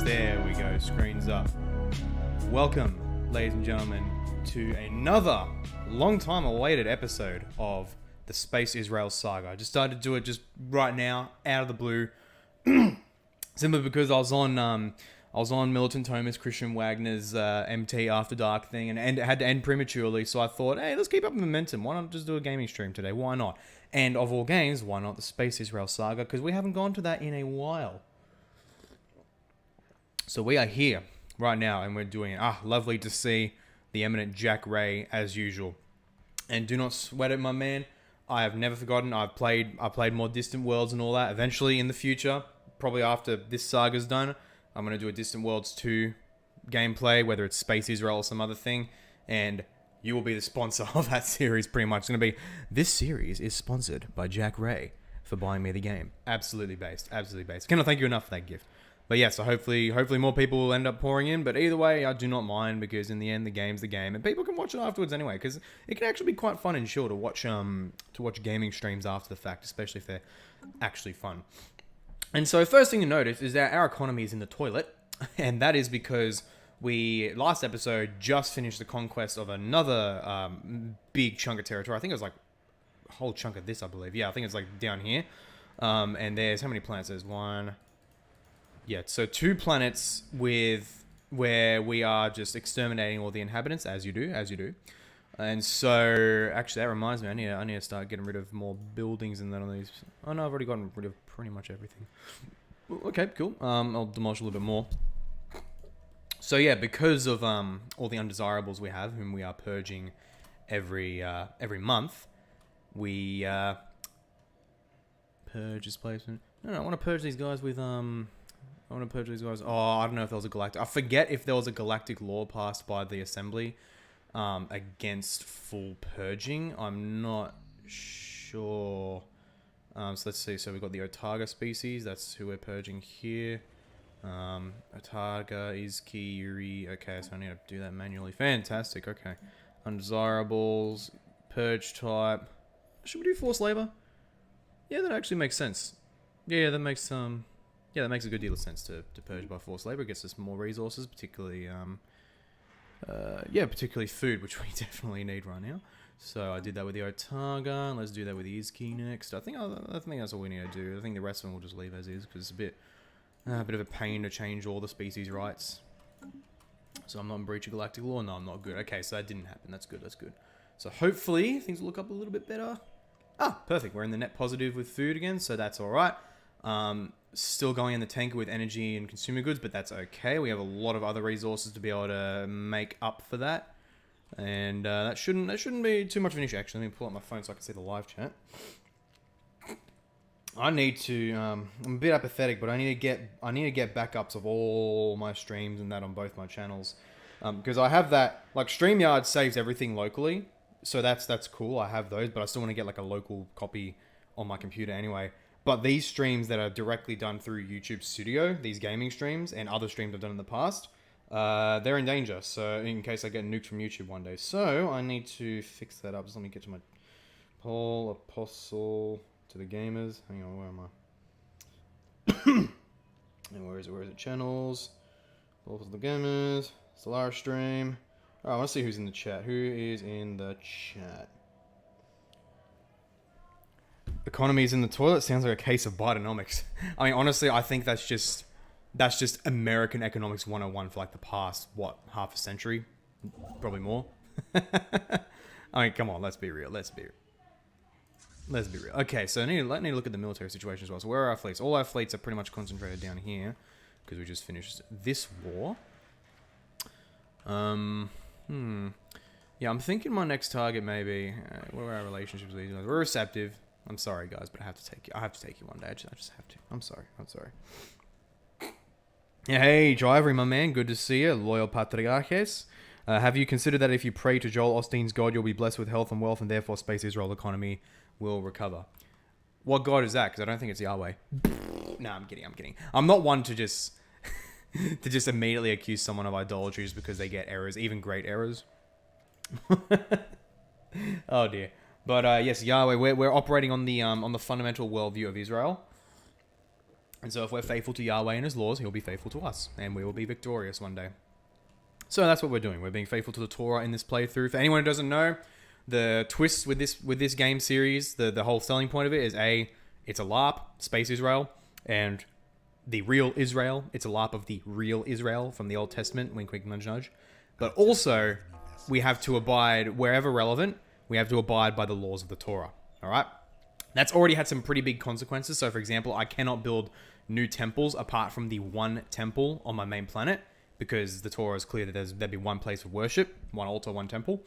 There we go, screen's up. Welcome, ladies and gentlemen, to another long time awaited episode of the Space Israel saga. I just started to do it just right now, out of the blue, simply because I was on Militant Thomas, Christian Wagner's MT After Dark thing, and it had to end prematurely, so I thought, hey, let's keep up the momentum. Why not just do a gaming stream today? Why not? And of all games, why not the Space Israel saga? Because we haven't gone to that in a while. So we are here right now, and we're doing it. Lovely to see the eminent Jack Ray, as usual. And do not sweat it, my man. I have never forgotten. I played more Distant Worlds and all that. Eventually, in the future, probably after this saga's done, I'm going to do a Distant Worlds 2 gameplay, whether it's Space Israel or some other thing, and you will be the sponsor of that series, pretty much. It's going to be, this series is sponsored by Jack Ray for buying me the game. Absolutely based. Cannot thank you enough for that gift. But yeah, so hopefully more people will end up pouring in. But either way, I do not mind, because in the end, the game's the game, and people can watch it afterwards anyway. Because it can actually be quite fun and chill to watch gaming streams after the fact, especially if they're actually fun. And so first thing to notice is that our economy is in the toilet, and that is because we last episode just finished the conquest of another big chunk of territory. I think it was like a whole chunk of this, I believe. Yeah, I think it's like down here. And there's how many planets? There's one. Yeah, so 2 planets where we are just exterminating all the inhabitants, as you do. And so, actually, that reminds me, I need to start getting rid of more buildings and that on these. Oh no, I've already gotten rid of pretty much everything. Okay, cool. I'll demolish a little bit more. So yeah, because of all the undesirables we have, whom we are purging every month, we purge displacement. No, I want to purge these guys with I want to purge these guys. Oh, I don't know if there was a galactic. I forget if there was a galactic law passed by the Assembly against full purging. I'm not sure. So let's see. So we've got the Otaga species. That's who we're purging here. Otaga, Izki, Yuri. Okay, so I need to do that manually. Fantastic. Okay. Undesirables. Purge type. Should we do forced labor? Yeah, that actually makes sense. Yeah, that makes that makes a good deal of sense to purge by forced labor. It gets us more resources, particularly particularly food, which we definitely need right now. So I did that with the Otaga. Let's do that with the Izki next. I think that's all we need to do. I think the rest of them we'll just leave as is, because it's a bit of a pain to change all the species rights. So I'm not in breach of galactic law. No, I'm not good. Okay, so that didn't happen. That's good. So hopefully things will look up a little bit better. Perfect. We're in the net positive with food again, so that's all right. Still going in the tanker with energy and consumer goods, but that's okay. We have a lot of other resources to be able to make up for that, and that shouldn't be too much of an issue. Actually, let me pull up my phone so I can see the live chat. I need to. I'm a bit apathetic, but I need to get backups of all my streams and that on both my channels, because I have that. Like StreamYard saves everything locally, so that's cool. I have those, but I still want to get like a local copy on my computer anyway. But these streams that are directly done through YouTube Studio, these gaming streams, and other streams I've done in the past, they're in danger. So in case I get nuked from YouTube one day. So I need to fix that up. Just let me get to my Paul Apostle to the gamers. Hang on, where am I? And where is it? Channels. Paul to the gamers. Stellaris stream. Alright, I want to see who's in the chat. Who is in the chat? Economy's in the toilet sounds like a case of Bidenomics. I mean, honestly, I think that's just American economics 101 for like the past, half a century? Probably more. I mean, come on, let's be real. Okay, so I need to look at the military situation as well. So where are our fleets? All our fleets are pretty much concentrated down here, because we just finished this war. Yeah, I'm thinking my next target maybe. What are our relationships with these guys? We're receptive. I'm sorry, guys, but I have to take you one day. I just have to. I'm sorry. Yeah, hey, Drivery, my man. Good to see you. Loyal Patriarches. Have you considered that if you pray to Joel Osteen's God, you'll be blessed with health and wealth, and therefore Space Israel economy will recover? What God is that? Because I don't think it's Yahweh. No, I'm kidding. I'm not one to just immediately accuse someone of idolatry just because they get errors, even great errors. Oh dear. But yes, Yahweh, we're operating on the fundamental worldview of Israel. And so if we're faithful to Yahweh and his laws, he'll be faithful to us, and we will be victorious one day. So that's what we're doing. We're being faithful to the Torah in this playthrough. For anyone who doesn't know, the twist with this game series, the whole selling point of it is it's a LARP, Space Israel, and the real Israel. It's a LARP of the real Israel from the Old Testament, wink, wink, nudge, nudge. But also, we have to abide, wherever relevant, we have to abide by the laws of the Torah. All right? That's already had some pretty big consequences. So, for example, I cannot build new temples apart from the one temple on my main planet, because the Torah is clear that there'd be one place of worship, one altar, one temple.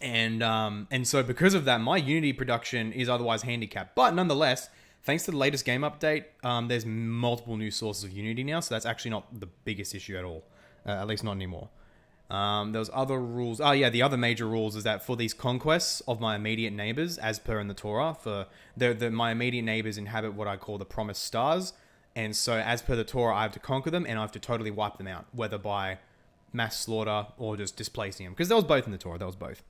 And so because of that, my Unity production is otherwise handicapped. But nonetheless, thanks to the latest game update, there's multiple new sources of Unity now, so that's actually not the biggest issue at all. At least not anymore. There was other rules. Oh yeah, the other major rules is that for these conquests of my immediate neighbors, as per in the Torah, for my immediate neighbors inhabit what I call the promised stars. And so as per the Torah, I have to conquer them and I have to totally wipe them out, whether by mass slaughter or just displacing them. Because there was both in the Torah, there was both.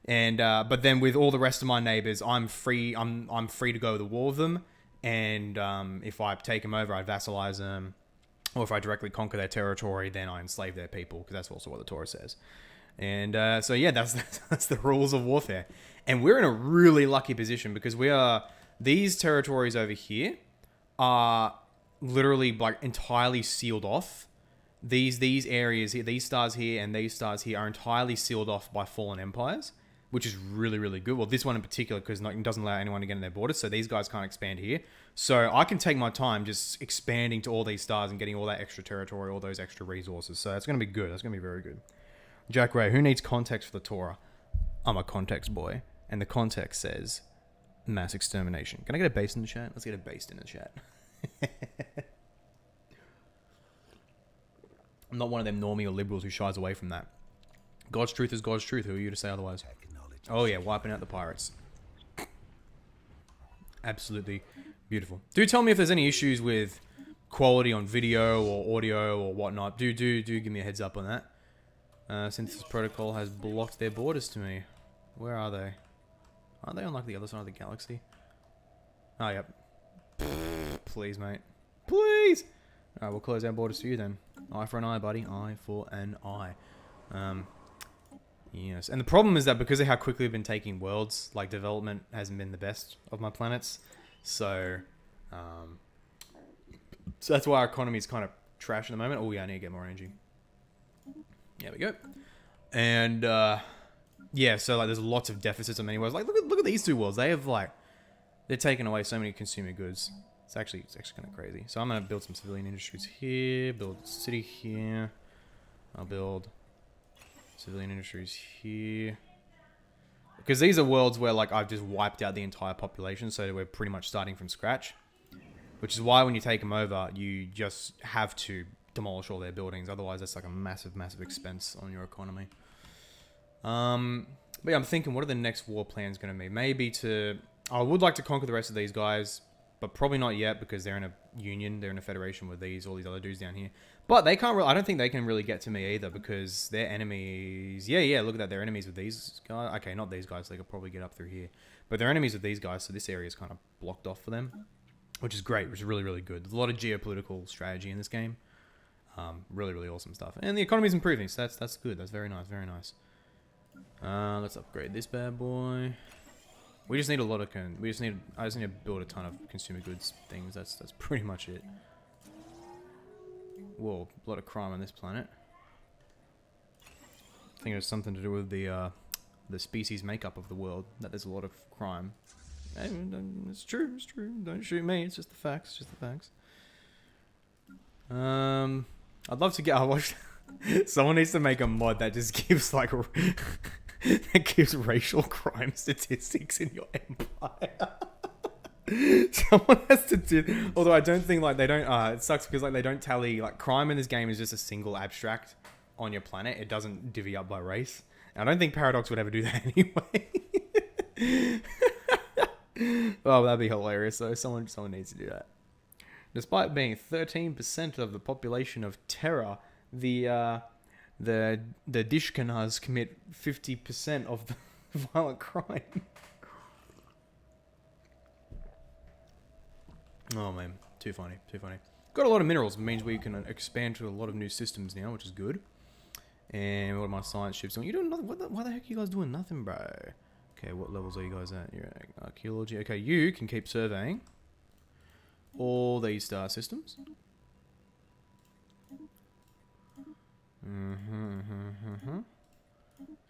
And but then with all the rest of my neighbors, I'm free to go to war with them. And if I take them over, I vassalize them. Or if I directly conquer their territory, then I enslave their people, because that's also what the Torah says. And so yeah, that's the rules of warfare. And we're in a really lucky position because these territories over here are literally like entirely sealed off. These areas here, these stars here and these stars here are entirely sealed off by fallen empires, which is really, really good. Well, this one in particular, because it doesn't allow anyone to get in their borders, so these guys can't expand here. So I can take my time just expanding to all these stars and getting all that extra territory, all those extra resources. So that's going to be good. That's going to be very good. Jack Ray, who needs context for the Torah? I'm a context boy. And the context says mass extermination. Can I get a base in the chat? Let's get a base in the chat. I'm not one of them normie or liberals who shies away from that. God's truth is God's truth. Who are you to say otherwise? Oh yeah, wiping out the pirates. Absolutely beautiful. Do tell me if there's any issues with quality on video or audio or whatnot. Do give me a heads up on that. Synthesis Protocol has blocked their borders to me. Where are they? Aren't they on like the other side of the galaxy? Oh, yep. Please, mate. Please! Alright, we'll close our borders for you then. Eye for an eye, buddy. Eye for an eye. Yes. And the problem is that because of how quickly we've been taking worlds, like, development hasn't been the best of my planets. So that's why our economy is kind of trash at the moment. Oh, yeah, I need to get more energy. There we go. And, yeah, so, like, there's lots of deficits on many worlds. Like, look at these two worlds. They have, like, they're taking away so many consumer goods. It's actually kind of crazy. So I'm going to build some civilian industries here, build a city here. I'll build civilian industries here. Because these are worlds where, like, I've just wiped out the entire population, so we're pretty much starting from scratch. Which is why when you take them over, you just have to demolish all their buildings. Otherwise, that's like a massive, massive expense on your economy. But yeah, I'm thinking, what are the next war plans going to be? Maybe I would like to conquer the rest of these guys, but probably not yet because they're in a union, they're in a federation with all these other dudes down here. But they can't I don't think they can really get to me either because they're enemies. Yeah, look at that. They're enemies with these guys. Okay, not these guys. They could probably get up through here. But they're enemies with these guys, so this area is kind of blocked off for them, which is great, which is really, really good. There's a lot of geopolitical strategy in this game. Really, really awesome stuff. And the economy's improving, so that's good. That's very nice, very nice. Let's upgrade this bad boy. We just need a lot of I just need to build a ton of consumer goods things. That's pretty much it. Whoa, a lot of crime on this planet. I think it has something to do with the species makeup of the world. That there's a lot of crime. It's true. It's true. Don't shoot me. It's just the facts. It's just the facts. I'd love to get. I watched. Someone needs to make a mod that just gives like. That gives racial crime statistics in your empire. Someone has to do. Although I don't think like they don't. It sucks because like they don't tally like crime in this game is just a single abstract on your planet. It doesn't divvy up by race. And I don't think Paradox would ever do that anyway. Oh, that'd be hilarious. So someone needs to do that. Despite being 13% of the population of Terra, the Dishkanas commit 50% of the violent crime. Oh man, too funny, too funny. Got a lot of minerals. It means we can expand to a lot of new systems now, which is good. And what are my science ships doing? You doing nothing? Why the heck are you guys doing nothing, bro? Okay, what levels are you guys at? You're at archaeology. Okay, you can keep surveying all these star systems.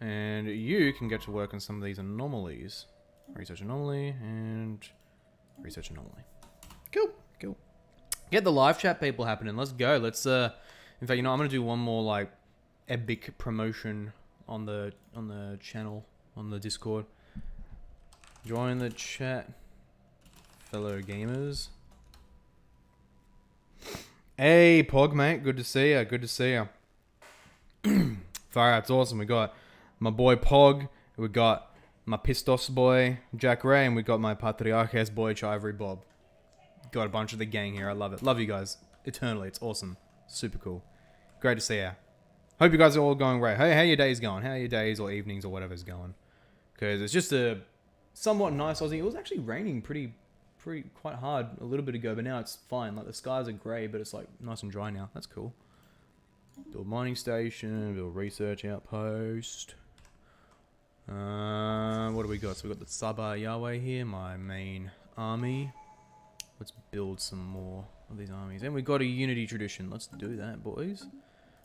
And you can get to work on some of these anomalies. Research anomaly and research anomaly. Cool, cool. Get the live chat people happening. Let's go. Let's in fact, you know, I'm gonna do one more like epic promotion on the channel, on the Discord. Join the chat, fellow gamers. Hey, Pog, mate. Good to see ya. Good to see ya. Fire out's awesome. We got my boy Pog. We got my Pistos boy, Jack Ray. And we got my Patriarches boy, Chivory Bob. Got a bunch of the gang here. I love it. Love you guys. Eternally. It's awesome. Super cool. Great to see ya. Hope you guys are all going great. Hey, how your days going? How are your days or evenings or whatever's going? Because it's just a somewhat nice Aussie. It was actually raining quite hard a little bit ago, but now it's fine. Like the skies are grey, but it's like nice and dry now. That's cool. Build mining station, build research outpost. What do we got? So we got the Sabah Yahweh here, my main army. Let's build some more of these armies. And we got a unity tradition. Let's do that, boys.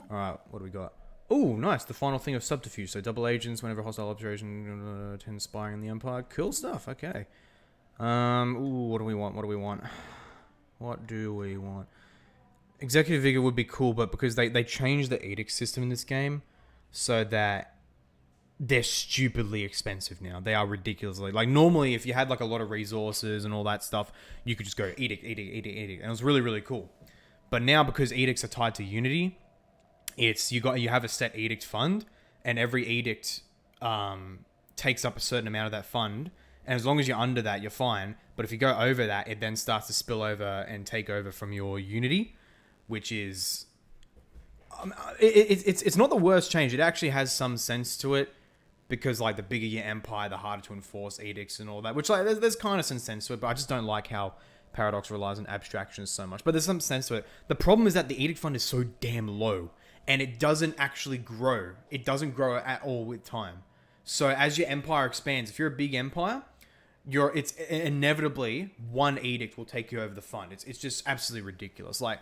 Alright, what do we got? Oh, nice. The final thing of subterfuge. So double agents whenever hostile observation tends spying in the Empire. Cool stuff. Okay. Ooh, what do we want? What do we want? What do we want? Executive Vigor would be cool, but because they changed the edict system in this game so that they're stupidly expensive now. They are ridiculously... Like, normally, if you had, like, a lot of resources and all that stuff, you could just go edict, edict, edict, edict. And it was really, really cool. But now, because edicts are tied to Unity, it's... You have a set edict fund, and every edict takes up a certain amount of that fund. And as long as you're under that, you're fine. But if you go over that, it then starts to spill over and take over from your Unity, which is... It's not the worst change. It actually has some sense to it. Because, like, the bigger your empire, the harder to enforce edicts and all that. Which, like, there's kind of some sense to it. But I just don't like how Paradox relies on abstractions so much. But there's some sense to it. The problem is that the edict fund is so damn low. And it doesn't actually grow. It doesn't grow at all with time. So, as your empire expands, if you're a big empire, it's inevitably one edict will take you over the fund. It's just absolutely ridiculous. Like,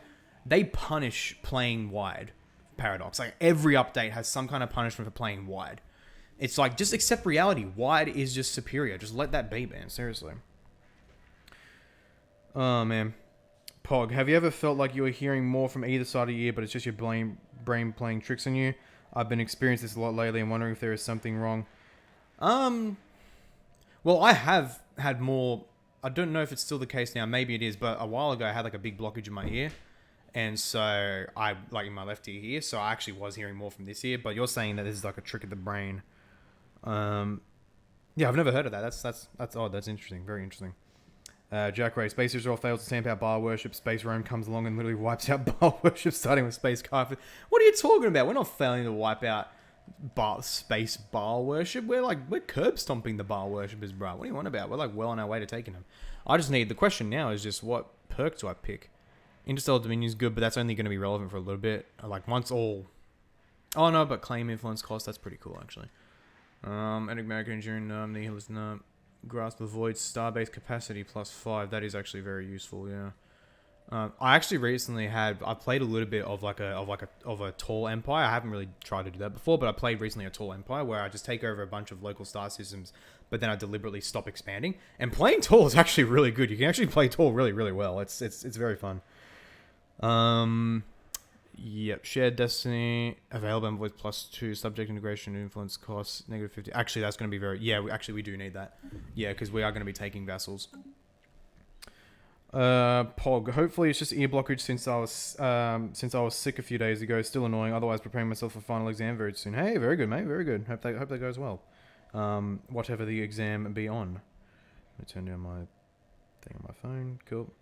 they punish playing wide, Paradox. Like, every update has some kind of punishment for playing wide. It's like, just accept reality. Wide is just superior. Just let that be, man. Seriously. Oh, man. Pog, have you ever felt like you were hearing more from either side of your ear, but it's just your brain playing tricks on you? I've been experiencing this a lot lately and wondering if there is something wrong. Well, I have had more... I don't know if it's still the case now. Maybe it is, but a while ago I had like a big blockage in my ear. And so I, like in my left ear here, so I actually was hearing more from this ear, but you're saying that this is like a trick of the brain. Yeah, I've never heard of that. That's odd. That's interesting. Very interesting. Jack Ray, Space Israel fails to stamp out Baal worship. Space Rome comes along and literally wipes out Baal worship, starting with Space Carpet. What are you talking about? We're not failing to wipe out space Baal worship. We're curb stomping the Baal worshippers, bro. What do you want about? We're like well on our way to taking them. The question now is just what perk do I pick? Interstellar Dominion is good, but that's only going to be relevant for a little bit. Like once all... Oh no, but claim influence cost, that's pretty cool actually. Enigmatic Engineering, Nihilism, Grasp the Void, Starbase Capacity +5. That is actually very useful, yeah. I actually recently I played a little bit of a tall empire. I haven't really tried to do that before, but I played recently a tall empire where I just take over a bunch of local star systems, but then I deliberately stop expanding. And playing tall is actually really good. You can actually play tall really, really well. It's very fun. Yep, shared destiny, available envoys +2, subject integration, influence costs, -50. Actually, that's going to be very... Yeah, we do need that. Yeah, because we are going to be taking vassals. Pog, hopefully it's just ear blockage since I was sick a few days ago. Still annoying, otherwise preparing myself for final exam very soon. Hey, very good, mate, very good. Hope that goes well. Whatever the exam be on. Let me turn down my thing on my phone. Cool.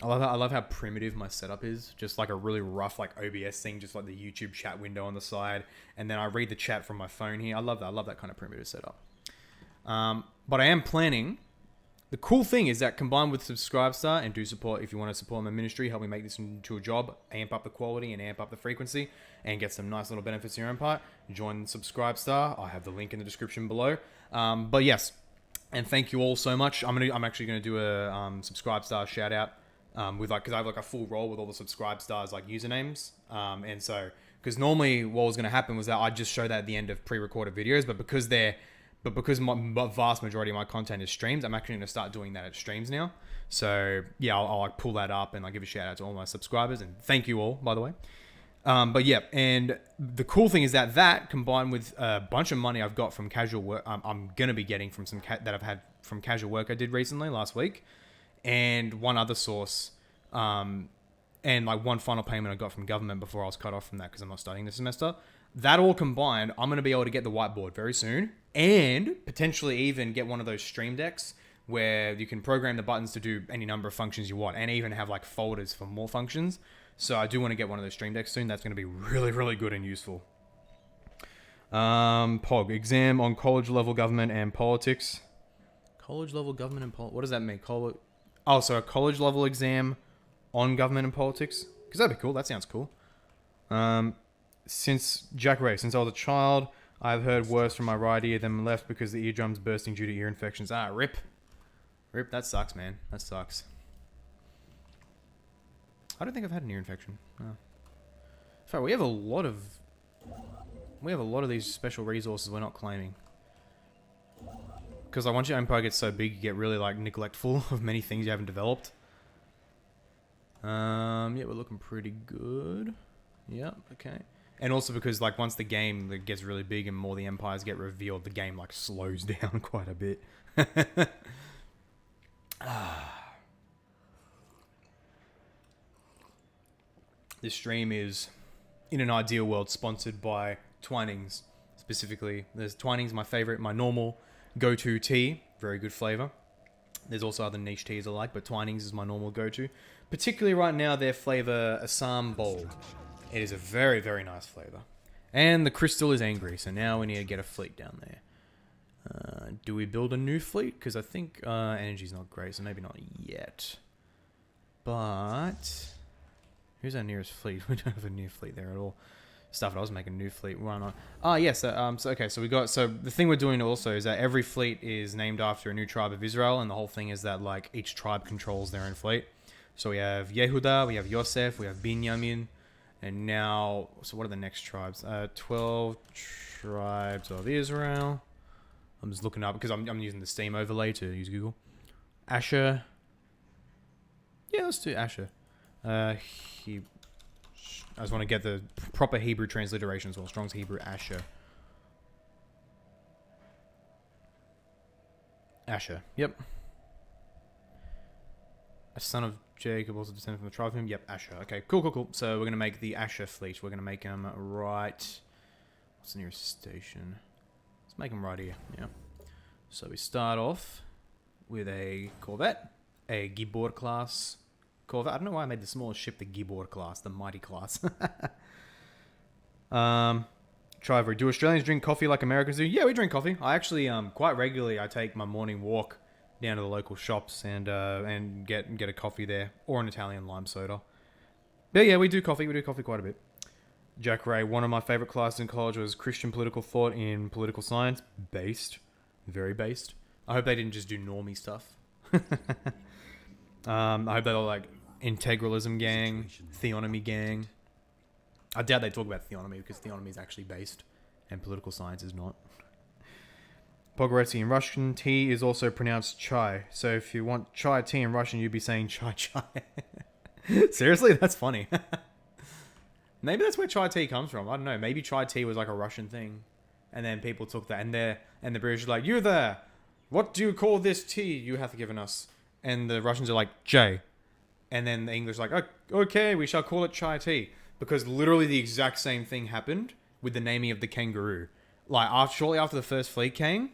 I love how primitive my setup is. Just like a really rough like OBS thing, just like the YouTube chat window on the side, and then I read the chat from my phone here. I love that kind of primitive setup. But I am planning. the cool thing is that combined with Subscribestar, and do support if you want to support my ministry, help me make this into a job, amp up the quality and amp up the frequency, and get some nice little benefits in your own part, join Subscribestar. I have the link in the description below. But yes, and thank you all so much. I'm actually gonna do a Subscribestar shout out with because I have a full role with all the Subscribestars usernames, and so because normally what was gonna happen was that I'd just show that at the end of pre-recorded videos, but because my vast majority of my content is streams, I'm actually going to start doing that at streams now. So yeah, I'll pull that up and give a shout out to all my subscribers, and thank you all, by the way. But yeah, and the cool thing is that combined with a bunch of money I've got from casual work, I'm going to be getting from that I've had from casual work I did recently last week, and one other source, and one final payment I got from government before I was cut off from that because I'm not studying this semester. That all combined, I'm going to be able to get the whiteboard very soon, and potentially even get one of those stream decks where you can program the buttons to do any number of functions you want, and even have folders for more functions. So I do want to get one of those stream decks soon. That's going to be really, really good and useful. POG, exam on college level government and politics. College level government and politics. What does that mean? So a college level exam on government and politics? Because that'd be cool. That sounds cool. Since Jack Ray, since I was a child, I've heard worse from my right ear than left because the eardrum's bursting due to ear infections. Rip. Rip, that sucks, man. That sucks. I don't think I've had an ear infection. No. In fact, we have a lot of these special resources we're not claiming. Because once your empire gets so big, you get really neglectful of many things you haven't developed. Yeah, we're looking pretty good. Yep, okay. And also because once the game gets really big and more the empires get revealed, the game slows down quite a bit. This stream is, in an ideal world, sponsored by Twinings. Specifically, there's Twinings, my favorite, my normal go-to tea. Very good flavor. There's also other niche teas I like, but Twinings is my normal go-to. Particularly right now, their flavor Assam Bold. It is a very, very nice flavor. And the crystal is angry, so now we need to get a fleet down there. Do we build a new fleet? Because I think energy's not great, so maybe not yet. But who's our nearest fleet? We don't have a near fleet there at all. Stuff, I was making a new fleet. Why not? So the thing we're doing also is that every fleet is named after a new tribe of Israel, and the whole thing is that each tribe controls their own fleet. So we have Yehuda, we have Yosef, we have Binyamin. And now, so what are the next tribes? 12 tribes of Israel. I'm just looking up because I'm using the Steam overlay to use Google. Asher. Yeah, let's do Asher. I just want to get the proper Hebrew transliteration as well. Strong's Hebrew, Asher. Asher, yep. A son of Jacob, also descended from the tribe of him. Yep, Asher. Okay, cool. So we're going to make the Asher fleet. We're going to make them right... What's the nearest station? Let's make them right here. Yeah. So we start off with a Corvette. A Gibor class Corvette. I don't know why I made the smallest ship the Gibor class. The mighty class. Triver, do Australians drink coffee like Americans do? Yeah, we drink coffee. I actually, quite regularly, I take my morning walk down to the local shops and get a coffee there, or an Italian lime soda. But yeah, we do coffee. We do coffee quite a bit. Jack Ray, one of my favorite classes in college was Christian political thought in political science. Based. Very based. I hope they didn't just do normie stuff. I hope they were integralism gang, theonomy gang. I doubt they talk about theonomy because theonomy is actually based and political science is not. Pogoretsky, in Russian, tea is also pronounced chai. So if you want chai tea in Russian, you'd be saying chai chai. Seriously? That's funny. Maybe that's where chai tea comes from. I don't know. Maybe chai tea was a Russian thing. And then people took that. And the British are like, you there. What do you call this tea you have given us? And the Russians are like, J. And then the English are like, oh, okay, we shall call it chai tea. Because literally the exact same thing happened with the naming of the kangaroo. Shortly after the first fleet came,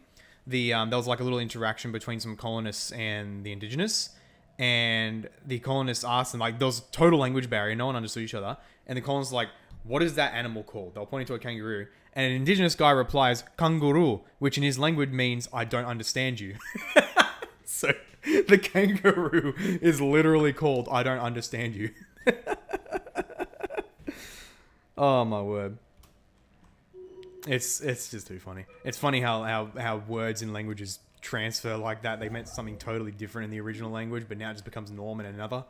there was a little interaction between some colonists and the indigenous. And the colonists asked them, there was a total language barrier. No one understood each other. And the colonists were like, what is that animal called? They were pointing to a kangaroo. And an indigenous guy replies, kangaroo, which in his language means, I don't understand you. So The kangaroo is literally called I don't understand you. Oh my word. It's just too funny. It's funny how words in languages transfer like that. They meant something totally different in the original language, but now it just becomes norm in another.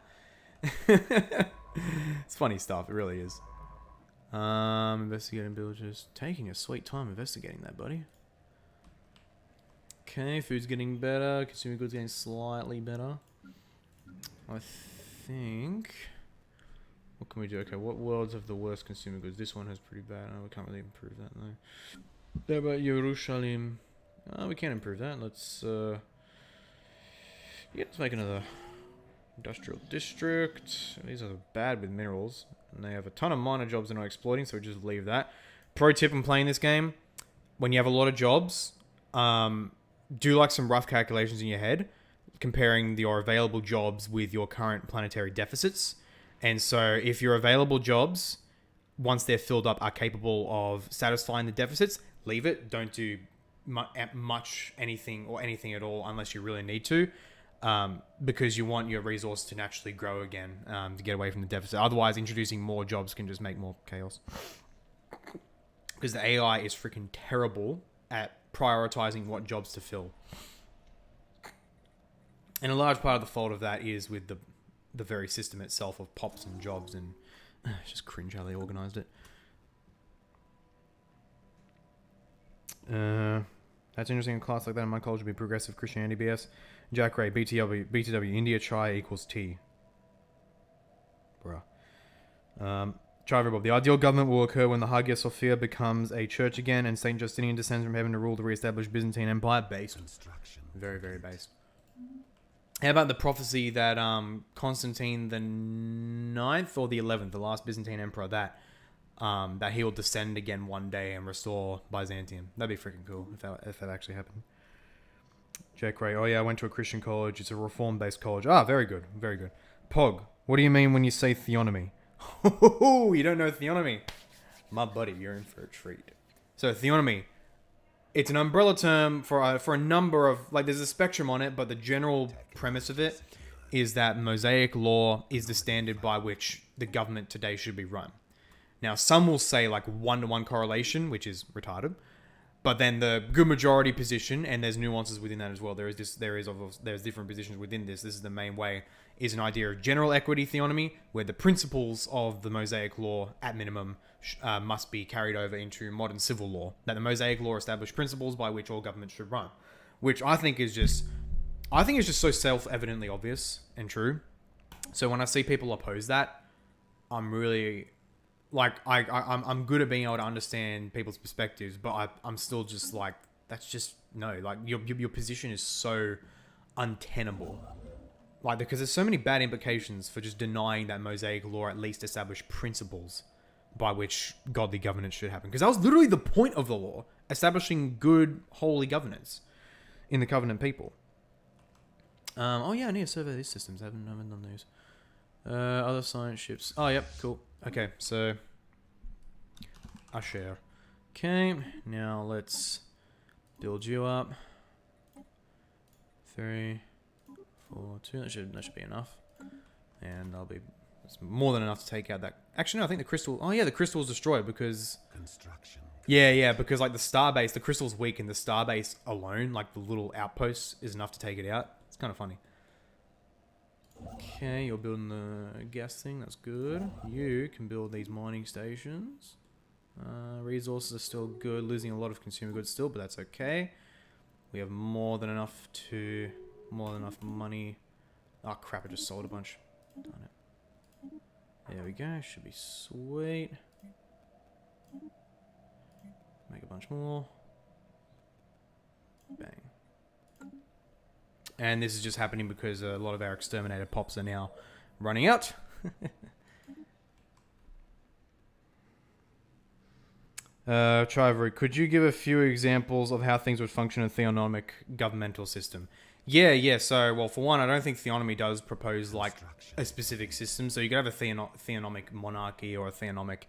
It's funny stuff. It really is. Investigating villages. Taking a sweet time investigating that, buddy. Okay, food's getting better. Consumer goods getting slightly better. I think... What can we do? Okay, what worlds have the worst consumer goods? This one has pretty bad. Oh, we can't really improve that, though. How about Jerusalem? Oh, we can improve that. Let's make another industrial district. These are bad with minerals. And they have a ton of minor jobs they're not exploiting, so we just leave that. Pro tip in playing this game, when you have a lot of jobs, do like some rough calculations in your head, comparing your available jobs with your current planetary deficits. And so if your available jobs, once they're filled up, are capable of satisfying the deficits, leave it. Don't do much anything or anything at all unless you really need to, because you want your resource to naturally grow again, to get away from the deficit. Otherwise, introducing more jobs can just make more chaos. Because the AI is freaking terrible at prioritizing what jobs to fill. And a large part of the fault of that is with the very system itself of pops and jobs, and it's just cringe how they organized it. That's interesting. A class like that in my college would be progressive Christianity BS. Jack Ray, BTW, India Chai equals T. Bruh. Chiver Bob, the ideal government will occur when the Hagia Sophia becomes a church again and Saint Justinian descends from heaven to rule the re-established Byzantine Empire. Based. Very, very based. How about the prophecy that Constantine the 9th or the 11th, the last Byzantine emperor, that he will descend again one day and restore Byzantium? That'd be freaking cool if that actually happened. Jack Ray, oh yeah, I went to a Christian college. It's a reform-based college. Ah, very good, very good. Pog, what do you mean when you say theonomy? You don't know theonomy? My buddy, you're in for a treat. So theonomy. It's an umbrella term for a number of, like, there's a spectrum on it, but the general premise of it is that Mosaic law is the standard by which the government today should be run. Now, some will say like 1-to-1 correlation, which is retarded, but then the good majority position, and there's nuances within that as well. There's different positions within this. This is the main way, is an idea of general equity theonomy, where the principles of the Mosaic law, at minimum, must be carried over into modern civil law. That the Mosaic law established principles by which all governments should run, which I think is just so self-evidently obvious and true. So when I see people oppose that, I'm really like I'm good at being able to understand people's perspectives, but I'm still just like, that's just no. Like your position is so untenable. Like, because there's so many bad implications for just denying that Mosaic law at least established principles by which godly governance should happen. Because that was literally the point of the law, establishing good, holy governance in the covenant people. Oh yeah, I need to survey these systems. I haven't done these. Other science ships. Oh, yep, cool. Okay, so I share. Okay, now let's build you up. 3, 4, 2. That should be enough, and it's more than enough to take out that. Actually, no, I think the crystal. Oh yeah, the crystal was destroyed because construction. Yeah, because like the starbase, the crystal's weak, and the starbase alone, like the little outpost, is enough to take it out. It's kind of funny. Okay, you're building the gas thing. That's good. You can build these mining stations. Resources are still good. Losing a lot of consumer goods still, but that's okay. We have more than enough money. Oh crap! I just sold a bunch. Darn it. There we go. Should be sweet. Make a bunch more. Bang. And this is just happening because a lot of our exterminator pops are now running out. Chivery, could you give a few examples of how things would function in a theonomic governmental system? Yeah. So, well, for one, I don't think theonomy does propose like a specific system. So you could have a theonomic monarchy or a theonomic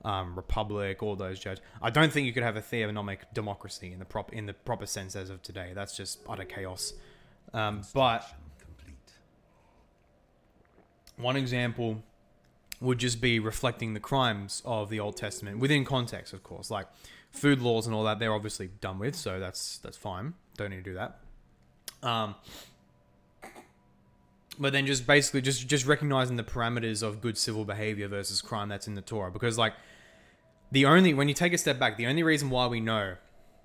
republic, all those judges. I don't think you could have a theonomic democracy in the proper sense as of today. That's just utter chaos. But One example would just be reflecting the crimes of the Old Testament within context, of course. Like food laws and all that, they're obviously done with, so that's fine. Don't need to do that. But then just basically just recognizing the parameters of good civil behavior versus crime that's in the Torah. Because like when you take a step back, the only reason why we know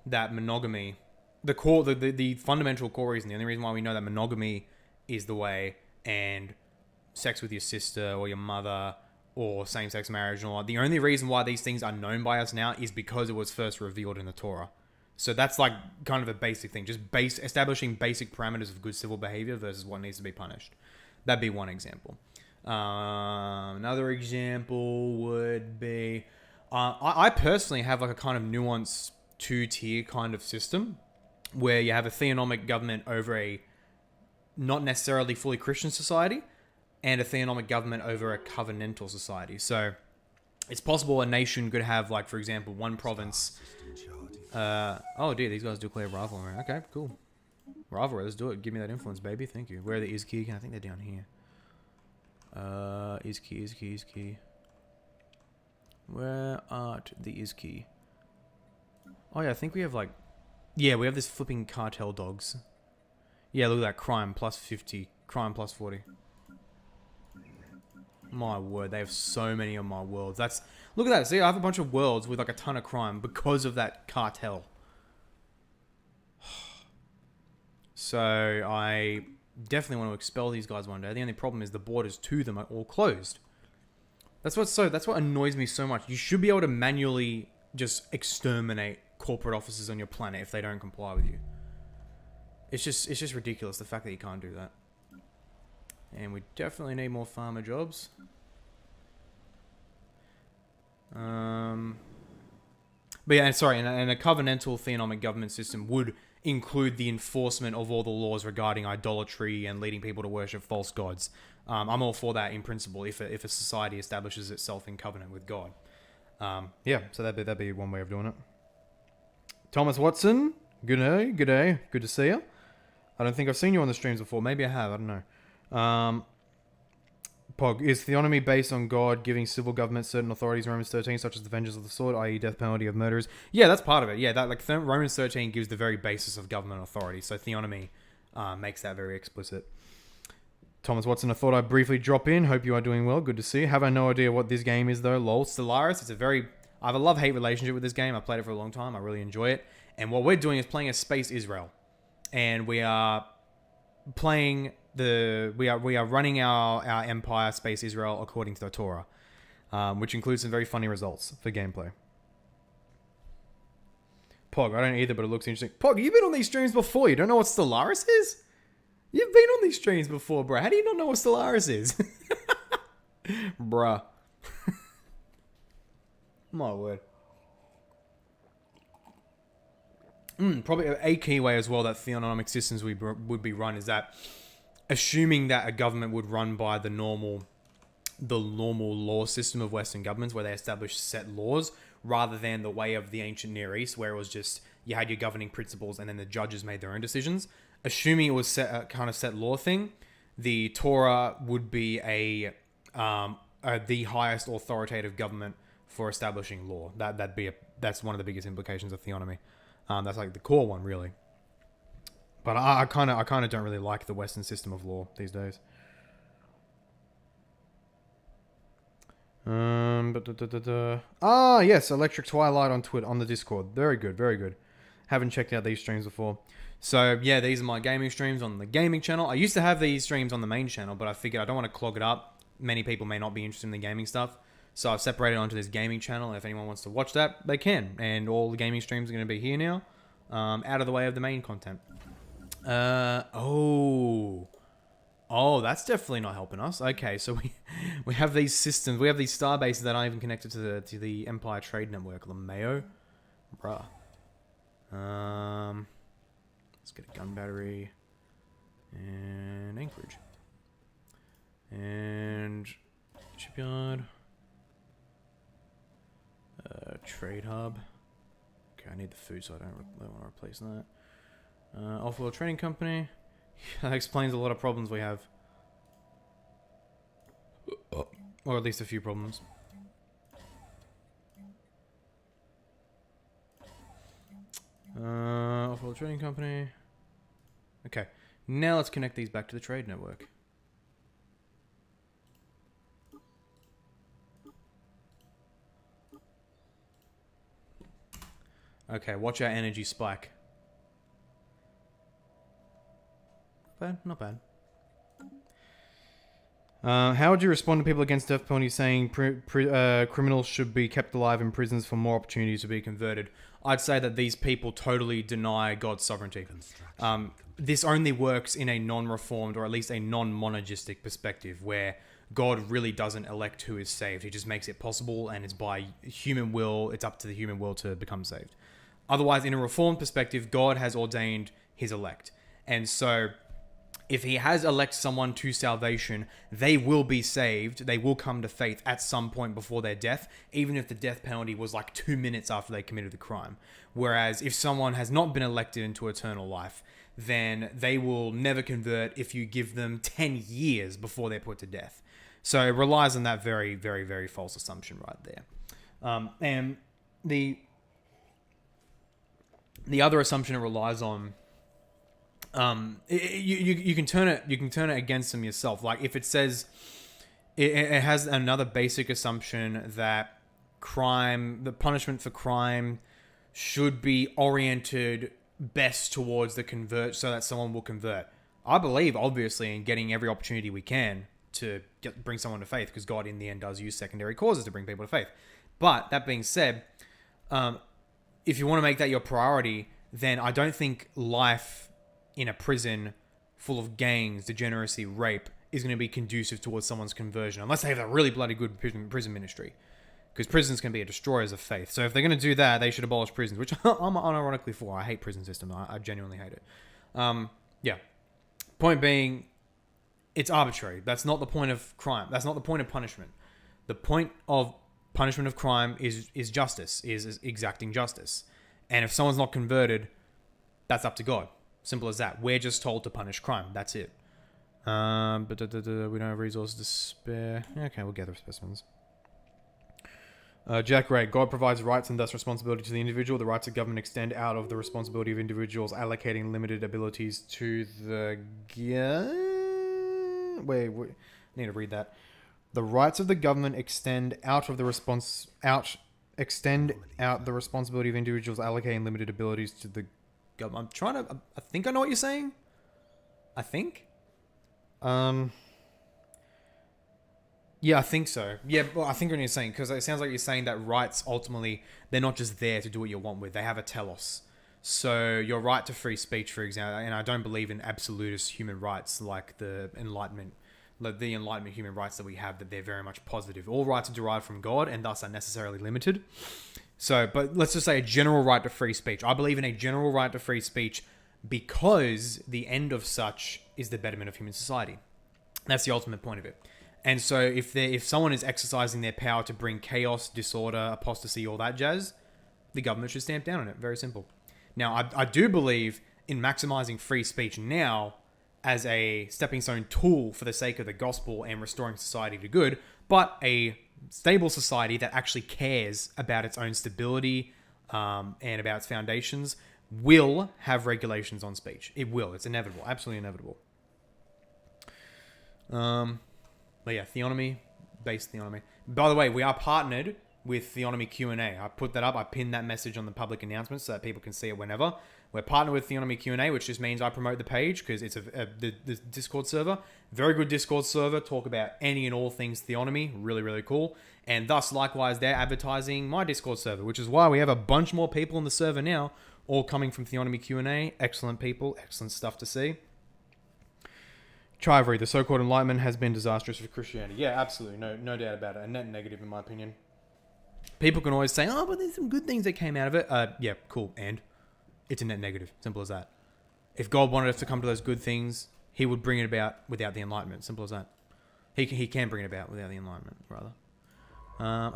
that monogamy, the fundamental core reason, the only reason why we know that monogamy is the way, and sex with your sister or your mother or same-sex marriage and all that, the only reason why these things are known by us now is because it was first revealed in the Torah. So that's like kind of a basic thing, just establishing basic parameters of good civil behavior versus what needs to be punished. That'd be one example. Another example would be, I personally have like a kind of nuanced two-tier kind of system where you have a theonomic government over a not necessarily fully Christian society, and a theonomic government over a covenantal society. So it's possible a nation could have, like, for example, one province. Oh dear, these guys do play a rivalry. Okay, cool. Rivalry, let's do it. Give me that influence, baby. Thank you. Where are the Izki? I think they're down here. Izki. Where art the Izki? Oh yeah, I think we have like... Yeah, we have this flipping cartel dogs. Yeah, look at that. Crime plus 50. Crime plus 40. My word, they have so many of my worlds. Look at that. See, I have a bunch of worlds with like a ton of crime because of that cartel. So I definitely want to expel these guys one day. The only problem is the borders to them are all closed. That's what annoys me so much. You should be able to manually just exterminate corporate offices on your planet if they don't comply with you. It's just ridiculous, the fact that you can't do that. And we definitely need more farmer jobs. But yeah, sorry, and a covenantal theonomic government system would include the enforcement of all the laws regarding idolatry and leading people to worship false gods. I'm all for that in principle if a society establishes itself in covenant with God. Yeah, so that'd be one way of doing it. Thomas Watson, good day, good to see you. I don't think I've seen you on the streams before. Maybe I have, I don't know. Pog, is theonomy based on God giving civil government certain authorities in Romans 13, such as the vengeance of the sword, i.e. death penalty of murderers? Yeah, that's part of it. Yeah, that Romans 13 gives the very basis of government authority, so theonomy makes that very explicit. Thomas Watson, I thought I'd briefly drop in. Hope you are doing well. Good to see you. Have I no idea what this game is, though? Lol. Stellaris. I have a love-hate relationship with this game. I've played it for a long time. I really enjoy it. And what we're doing is playing as Space Israel. And we are playing we are running our empire, Space Israel, according to the Torah, which includes some very funny results for gameplay. Pog, I don't either, but it looks interesting. Pog, you've been on these streams before. You don't know what Stellaris is? You've been on these streams before, bro. How do you not know what Stellaris is? Bruh. My word. Probably a key way as well that theonomic systems would be run is that assuming that a government would run by the normal law system of Western governments where they establish set laws rather than the way of the ancient Near East where it was just you had your governing principles and then the judges made their own decisions. Assuming it was a kind of set law thing, the Torah would be the highest authoritative government for establishing law. That's one of the biggest implications of theonomy. That's like the core one, really. But I kind of don't really like the Western system of law these days. Yes, Electric Twilight on the Discord. Very good, very good. Haven't checked out these streams before. So yeah, these are my gaming streams on the gaming channel. I used to have these streams on the main channel, but I figured I don't want to clog it up. Many people may not be interested in the gaming stuff. So I've separated onto this gaming channel. If anyone wants to watch that, they can. And all the gaming streams are going to be here now. Out of the way of the main content. Oh, that's definitely not helping us. Okay, so we have these systems. We have these star bases that aren't even connected to the Empire Trade Network. LeMayo. Bruh. Let's get a gun battery. And Anchorage. And shipyard. Trade hub. Okay, I need the food, so I don't want to replace that. Offload trading company. That explains a lot of problems we have. Or at least a few problems. For the trading company. Okay. Now let's connect these back to the trade network. Okay, watch our energy spike. Not bad. How would you respond to people against death penalty saying criminals should be kept alive in prisons for more opportunities to be converted? I'd say that these people totally deny God's sovereignty. This only works in a non-reformed or at least a non-monergistic perspective where God really doesn't elect who is saved. He just makes it possible, and it's by human will. It's up to the human will to become saved. Otherwise, in a reformed perspective, God has ordained his elect. And so if he has elected someone to salvation, they will be saved. They will come to faith at some point before their death, even if the death penalty was like 2 minutes after they committed the crime. Whereas if someone has not been elected into eternal life, then they will never convert if you give them 10 years before they're put to death. So it relies on that very, very, very false assumption right there. And the other assumption it relies on, you can turn it against them yourself. Like if it says it has another basic assumption that the punishment for crime should be oriented best towards the convert so that someone will convert. I believe obviously in getting every opportunity we can to bring someone to faith, because God in the end does use secondary causes to bring people to faith. But that being said, if you want to make that your priority, then I don't think life in a prison full of gangs, degeneracy, rape is going to be conducive towards someone's conversion, unless they have a really bloody good prison ministry. Because prisons can be destroyers of faith. So if they're going to do that, they should abolish prisons, which I'm unironically for. I hate prison system. I genuinely hate it. Yeah. Point being, it's arbitrary. That's not the point of crime. That's not the point of punishment. The point of punishment of crime is justice, is exacting justice. And if someone's not converted, that's up to God. Simple as that. We're just told to punish crime. That's it. But we don't have resources to spare. Okay, we'll gather specimens. Jack Ray, God provides rights and thus responsibility to the individual. The rights of government extend out of the responsibility of individuals, allocating limited abilities to the... Wait, I need to read that. The rights of the government extend out the responsibility of individuals, allocating limited abilities to the government. I think I know what you're saying. I think. Yeah, I think so. Yeah, well, I think what you're saying, because it sounds like you're saying that rights, ultimately, they're not just there to do what you want with. They have a telos. So your right to free speech, for example, and I don't believe in absolutist human rights like the Enlightenment human rights that we have, that they're very much positive. All rights are derived from God and thus are necessarily limited. So, but let's just say a general right to free speech. I believe in a general right to free speech because the end of such is the betterment of human society. That's the ultimate point of it. And so if someone is exercising their power to bring chaos, disorder, apostasy, all that jazz, the government should stamp down on it. Very simple. Now, I do believe in maximizing free speech now as a stepping stone tool for the sake of the gospel and restoring society to good, but a stable society that actually cares about its own stability and about its foundations will have regulations on speech. It will. It's inevitable. Absolutely inevitable. But yeah, theonomy, base theonomy. By the way, we are partnered with Theonomy Q&A. I put that up. I pinned that message on the public announcements so that people can see it whenever. We're partnered with Theonomy Q&A, which just means I promote the page because it's the Discord server. Very good Discord server. Talk about any and all things theonomy. Really, really cool. And thus, likewise, they're advertising my Discord server, which is why we have a bunch more people in the server now, all coming from Theonomy Q&A. Excellent people. Excellent stuff to see. Chivery, the so-called Enlightenment has been disastrous for Christianity. Yeah, absolutely. No doubt about it. A net negative, in my opinion. People can always say, oh, but there's some good things that came out of it. Yeah, cool. And it's a net negative. Simple as that. If God wanted us to come to those good things, he would bring it about without the Enlightenment. Simple as that. He can bring it about without the Enlightenment, rather.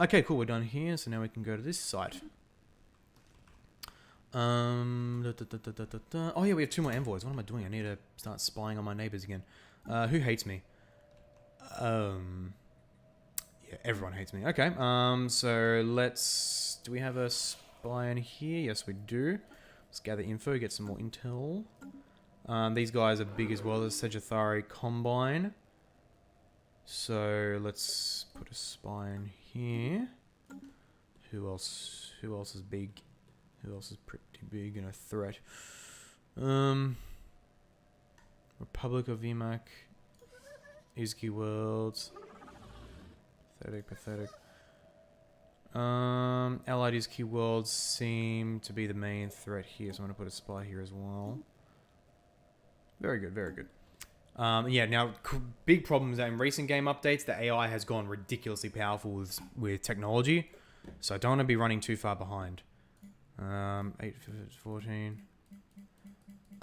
Okay, cool. We're done here. So now we can go to this site. Oh, yeah, we have 2 more envoys. What am I doing? I need to start spying on my neighbors again. Who hates me? Yeah, everyone hates me. Okay. So let's. Do we have a spy in here? Yes, we do. Let's gather info, get some more intel. These guys are big as well. There's Sagittari Combine. So let's put a spy in here. Who else? Who else is big? Who else is pretty big and a threat? Republic of VMAC. Izki Worlds. Pathetic. Allied Izki Worlds seem to be the main threat here, so I'm going to put a spy here as well. Very good. Yeah, now, big problems in recent game updates, the AI has gone ridiculously powerful with technology, so I don't want to be running too far behind. 8, 14.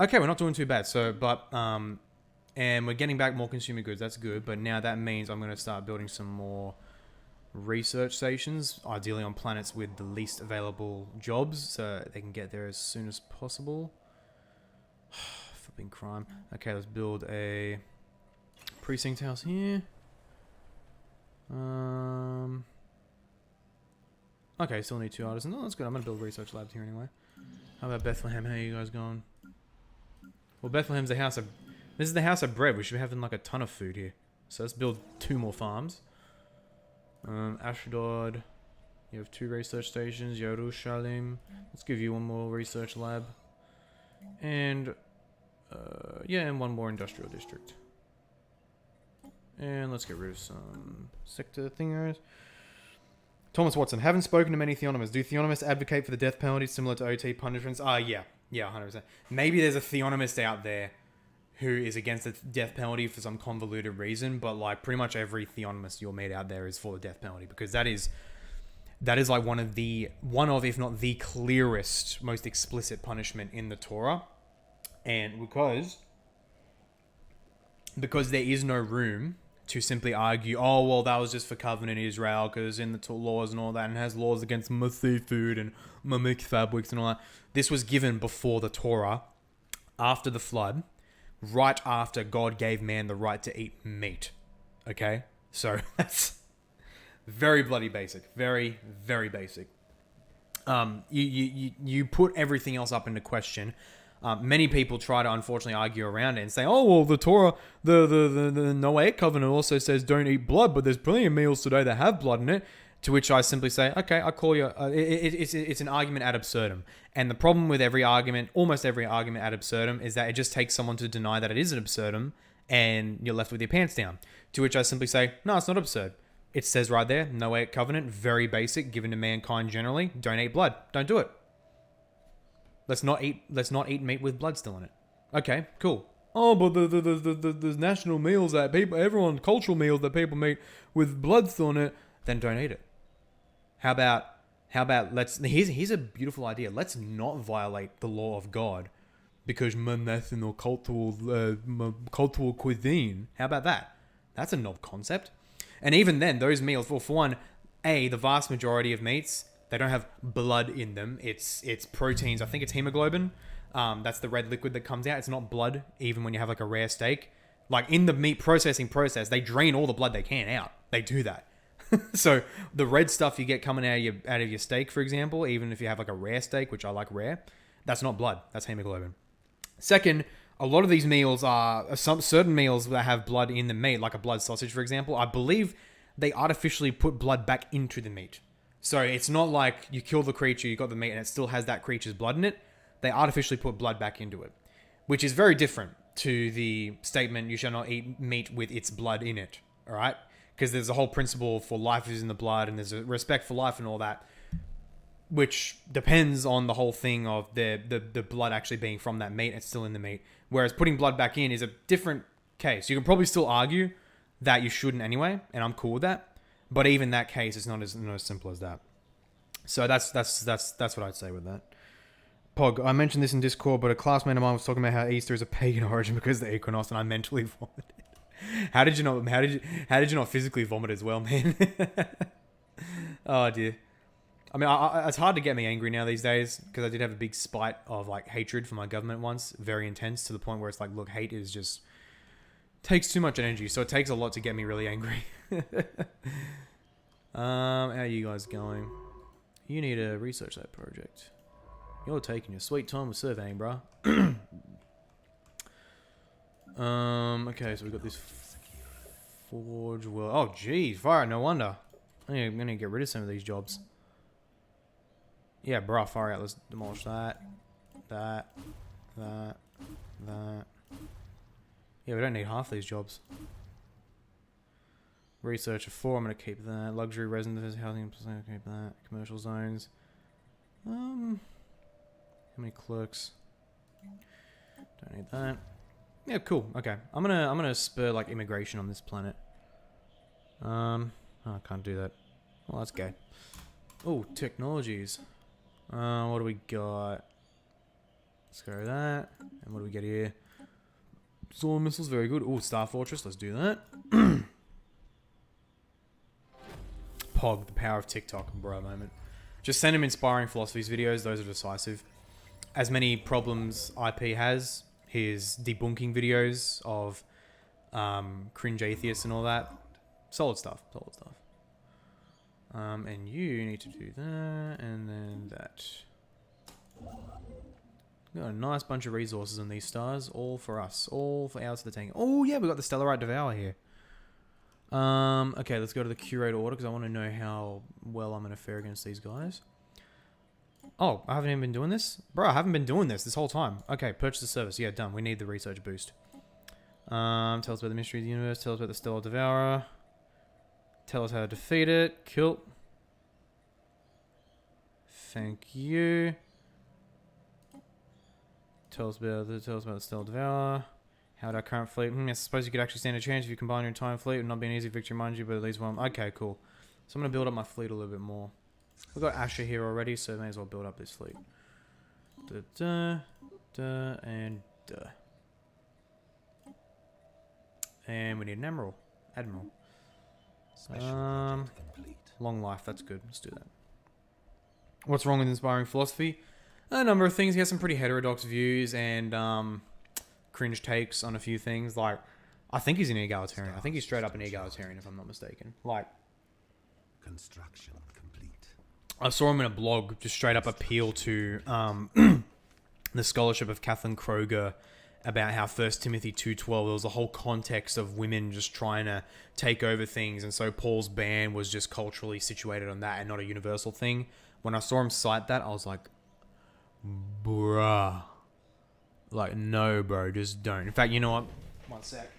Okay, we're not doing too bad, and we're getting back more consumer goods, that's good, but now that means I'm going to start building some more research stations, ideally on planets with the least available jobs, so they can get there as soon as possible. Flipping crime. Okay, let's build a precinct house here. Okay, still need 2 artisans. Oh, that's good. I'm gonna build research labs here anyway. How about Bethlehem? How are you guys going? Well, Bethlehem's the house of... This is the house of bread. We should be having like a ton of food here. So let's build 2 more farms. Ashdod. You have 2 research stations. Jerusalem. Let's give you 1 more research lab. And... yeah, and 1 more industrial district. And let's get rid of some sector thingers. Thomas Watson. Haven't spoken to many theonomists. Do theonomists advocate for the death penalty similar to OT punishments? Yeah, 100%. Maybe there's a theonomist out there who is against the death penalty for some convoluted reason, but like pretty much every theonomist you'll meet out there is for the death penalty, because that is like one of if not the clearest, most explicit punishment in the Torah. And because there is no room to simply argue, oh, well, that was just for covenant Israel, because in the laws and all that, and has laws against seafood and mamik fabrics and all that. This was given before the Torah, after the flood, right after God gave man the right to eat meat. Okay? So, that's very bloody basic. Very, very basic. You put everything else up into question. Many people try to unfortunately argue around it and say, oh, well, the Torah, the Noahic covenant also says don't eat blood, but there's plenty of meals today that have blood in it. To which I simply say, okay, I call you, it's an argument ad absurdum. And the problem with almost every argument ad absurdum, is that it just takes someone to deny that it is an absurdum, and you're left with your pants down. To which I simply say, no, it's not absurd. It says right there, Noahic covenant, very basic, given to mankind generally, don't eat blood, don't do it. Let's not eat meat with blood still in it. Okay, cool. Oh, but the national meals that cultural meals that people eat with blood still in it, then don't eat it. How about here's a beautiful idea. Let's not violate the law of God because national cultural cuisine. How about that? That's a novel concept. And even then, those meals, well, for one, the vast majority of meats, they don't have blood in them. It's proteins. I think it's hemoglobin. That's the red liquid that comes out. It's not blood, even when you have like a rare steak. Like in the meat processing process, they drain all the blood they can out. They do that. So the red stuff you get coming out of your steak, for example, even if you have like a rare steak, which I like rare, that's not blood. That's hemoglobin. Second, a lot of these meals are some certain meals that have blood in the meat, like a blood sausage, for example. I believe they artificially put blood back into the meat. So it's not like you kill the creature, you got the meat, and it still has that creature's blood in it. They artificially put blood back into it, which is very different to the statement, you shall not eat meat with its blood in it, all right? Because there's a whole principle for life is in the blood, and there's a respect for life and all that, which depends on the whole thing of the blood actually being from that meat, it's still in the meat. Whereas putting blood back in is a different case. You can probably still argue that you shouldn't anyway, and I'm cool with that. But even that case, it's not as simple as that. So that's what I'd say with that. Pog, I mentioned this in Discord, but a classmate of mine was talking about how Easter is a pagan origin because of the equinox, and I mentally vomited. How did you not physically vomit as well, man? Oh dear. I mean, it's hard to get me angry now these days because I did have a big spite of like hatred for my government once, very intense to the point where it's like, look, hate is just takes too much energy, so it takes a lot to get me really angry. How are you guys going? You need to research that project. You're taking your sweet time with surveying, bruh. Okay, so we got this forge world. Oh, geez, fire! No wonder. I'm gonna get rid of some of these jobs. Yeah, bruh, far out. Let's demolish that. Yeah, we don't need half these jobs. Researcher 4, I'm going to keep that. Luxury residences, housing, keep that. Commercial zones. How many clerks? Don't need that. Yeah, cool. Okay, I'm gonna spur like immigration on this planet. Oh, I can't do that. Well, that's gay. Oh, technologies. What do we got? Let's go with that. And what do we get here? Solar missiles, very good. Oh, Star Fortress, let's do that. Pog, the power of TikTok, bro, moment. Just send him inspiring philosophies videos, those are decisive. As many problems IP has, his debunking videos of cringe atheists and all that. Solid stuff, solid stuff. And you need to do that, and then that. Got a nice bunch of resources on these stars, all for us, all for ours to the tank. Oh yeah, we got the Stellarite Devour here. Okay, let's go to the curator order because I want to know how well I'm going to fare against these guys. Oh, I haven't even been doing this? Bro, I haven't been doing this whole time. Okay, purchase the service. Yeah, done. We need the research boost. Tell us about the mystery of the universe. Tell us about the Stellar Devourer. Tell us how to defeat it. Cool. Thank you. Tell us about the Stellar Devourer. How would our current fleet? I suppose you could actually stand a chance if you combine your entire fleet. It would not be an easy victory, mind you, but at least one. Okay, cool. So I'm going to build up my fleet a little bit more. We've got Asher here already, so may as well build up this fleet. And we need an Admiral. Long life, that's good. Let's do that. What's wrong with inspiring philosophy? A number of things. He has some pretty heterodox views and cringe takes on a few things. Like, I think he's an egalitarian. I think he's straight up an egalitarian, if I'm not mistaken. Like, construction complete. I saw him in a blog just straight up appeal to the scholarship of Kathleen Kroger about how 1 Timothy 2:12, there was a whole context of women just trying to take over things, and so Paul's ban was just culturally situated on that and not a universal thing. When I saw him cite that, I was like, bruh. Like, no, bro, just don't. In fact, you know what? One sec.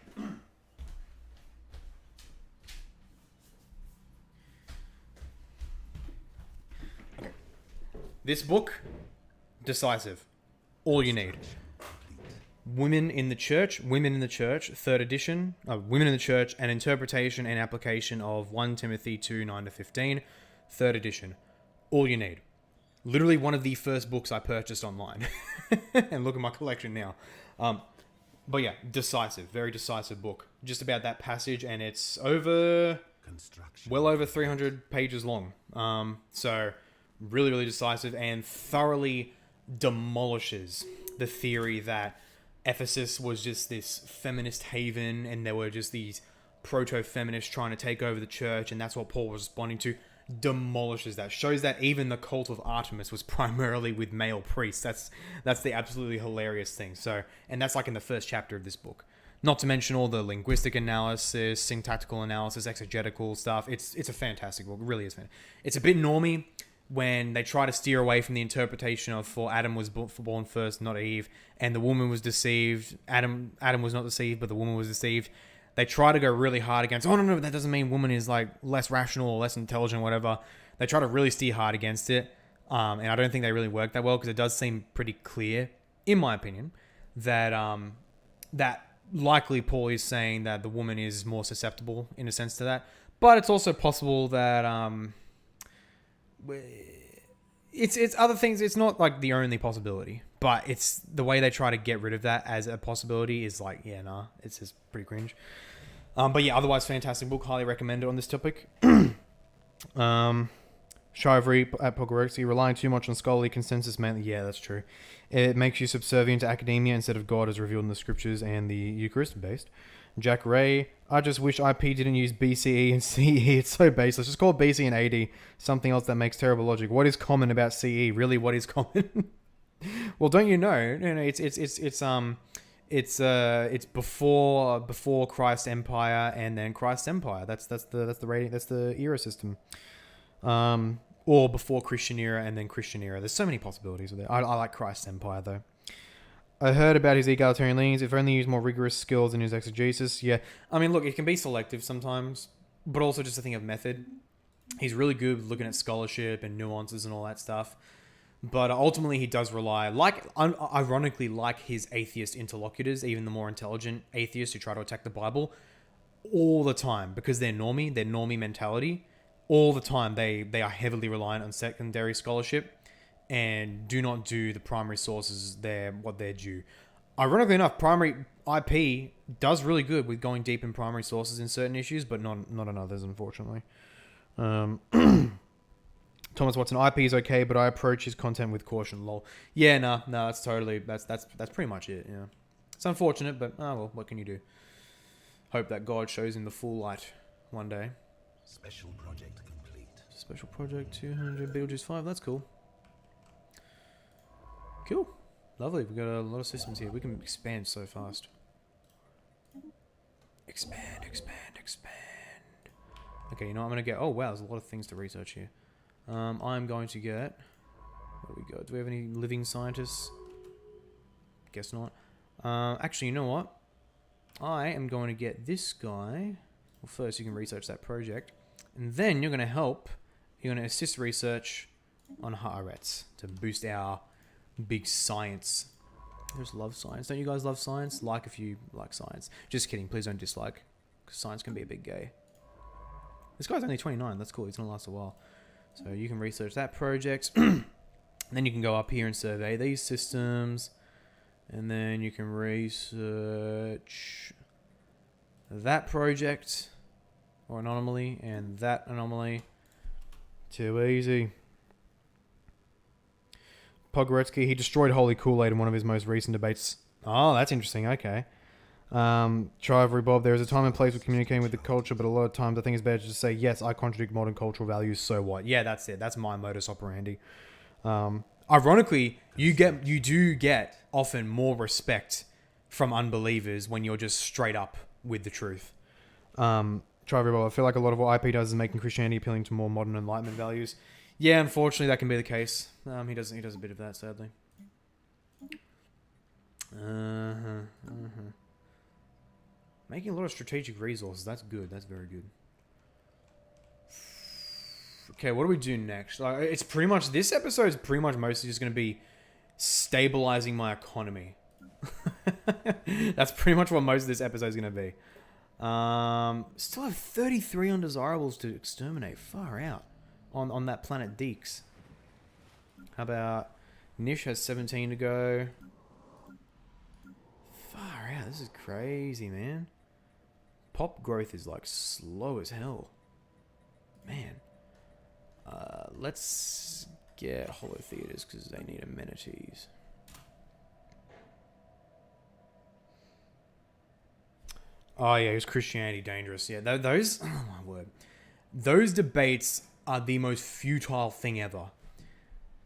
Okay. This book, decisive. All you need. Women in the Church, 3rd edition. Women in the Church, an interpretation and application of 1 Timothy 2:9-15, 3rd edition. All you need. Literally one of the first books I purchased online. And look at my collection now. But yeah, decisive. Very decisive book. Just about that passage, and it's well over 300 pages long. So really, really decisive and thoroughly demolishes the theory that Ephesus was just this feminist haven and there were just these proto-feminists trying to take over the church, and that's what Paul was responding to. Demolishes that. Shows that even the cult of Artemis was primarily with male priests. That's the absolutely hilarious thing. So, and that's like in the first chapter of this book. Not to mention all the linguistic analysis, syntactical analysis, exegetical stuff. It's a fantastic book. It really is fantastic. It's a bit normie when they try to steer away from the interpretation of for Adam was born first, not Eve, and the woman was deceived. Adam was not deceived, but the woman was deceived. They try to go really hard against, oh, no, that doesn't mean woman is like less rational or less intelligent or whatever. They try to really steer hard against it. And I don't think they really work that well because it does seem pretty clear, in my opinion, that that likely Paul is saying that the woman is more susceptible in a sense to that. But it's also possible that it's other things. It's not like the only possibility, but it's the way they try to get rid of that as a possibility is like, yeah, nah, it's just pretty cringe. But yeah, otherwise fantastic book. Highly recommend it on this topic. Chivalry at Pogorexy, relying too much on scholarly consensus mainly. Yeah, that's true. It makes you subservient to academia instead of God as revealed in the scriptures and the Eucharist based. Jack Ray, I just wish IP didn't use BCE and CE. It's so baseless. Just call it BC and AD. Something else that makes terrible logic. What is common about CE? Really, what is common? Well, don't you know? No, it's before Christ's Empire and then Christ's Empire. That's the rating. That's the era system. Or before Christian era and then Christian era. There's so many possibilities with it. I like Christ's Empire though. I heard about his egalitarian leanings. If only he used more rigorous skills in his exegesis. Yeah, I mean, look, it can be selective sometimes, but also just a thing of method. He's really good with looking at scholarship and nuances and all that stuff. But ultimately, he does rely, ironically, like his atheist interlocutors, even the more intelligent atheists who try to attack the Bible, all the time, because they're normie mentality. All the time, they are heavily reliant on secondary scholarship and do not do the primary sources what they're due. Ironically enough, primary IP does really good with going deep in primary sources in certain issues, but not in others, unfortunately. Thomas Watson, IP is okay, but I approach his content with caution. Lol. Yeah, no, that's pretty much it. Yeah, it's unfortunate, but well, what can you do? Hope that God shows him the full light one day. Special project complete. Special project 200 Beetlejuice 5. That's cool. Cool. Lovely. We've got a lot of systems here. We can expand so fast. Expand. Okay, you know what I'm going to get? Oh, wow. There's a lot of things to research here. I'm going to get... What do we got? Do we have any living scientists? Guess not. Actually, you know what? I am going to get this guy. Well, first you can research that project. And then you're going to help. You're going to assist research on hiatus to boost our big science. I just love science. Don't you guys love science? Like if you like science. Just kidding. Please don't dislike. Because science can be a bit gay. This guy's only 29. That's cool. He's going to last a while. So you can research that project. And then you can go up here and survey these systems. And then you can research that project or anomaly and that anomaly. Too easy. Pogoretsky, he destroyed Holy Kool-Aid in one of his most recent debates. Oh, that's interesting. Okay. Chivalry Bob, there is a time and place for communicating with the culture, but a lot of times I think it's better to just say, yes, I contradict modern cultural values, so what? Yeah, that's it. That's my modus operandi. Ironically, you do get often more respect from unbelievers when you're just straight up with the truth. Chivalry Bob, I feel like a lot of what IP does is making Christianity appealing to more modern Enlightenment values. Yeah, unfortunately, that can be the case. He does a bit of that, sadly. Making a lot of strategic resources. That's good. That's very good. Okay, what do we do next? It's pretty much... This episode is pretty much mostly just going to be stabilizing my economy. That's pretty much what most of this episode is going to be. Still have 33 undesirables to exterminate. Far out. On that planet Deeks. How about... Nish has 17 to go. Far out. This is crazy, man. Pop growth is like slow as hell. Man. Let's get Holo Theaters because they need amenities. Oh yeah, is Christianity dangerous? Yeah, those... Oh my word. Those debates are the most futile thing ever.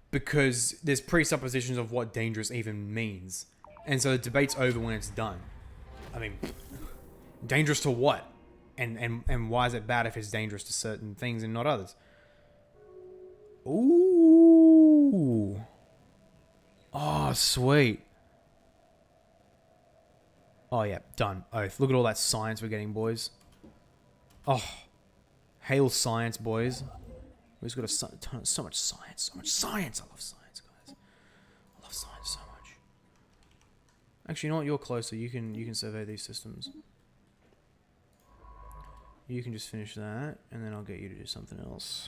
Because there's presuppositions of what dangerous even means. And so the debate's over when it's done. I mean, dangerous to what? And why is it bad if it's dangerous to certain things and not others? Ooh. Oh, sweet. Oh, yeah. Done. Oath. Look at all that science we're getting, boys. Oh. Hail science, boys. We've got so much science. So much science. I love science, guys. I love science so much. Actually, you know what? You're closer. You can survey these systems. You can just finish that, and then I'll get you to do something else.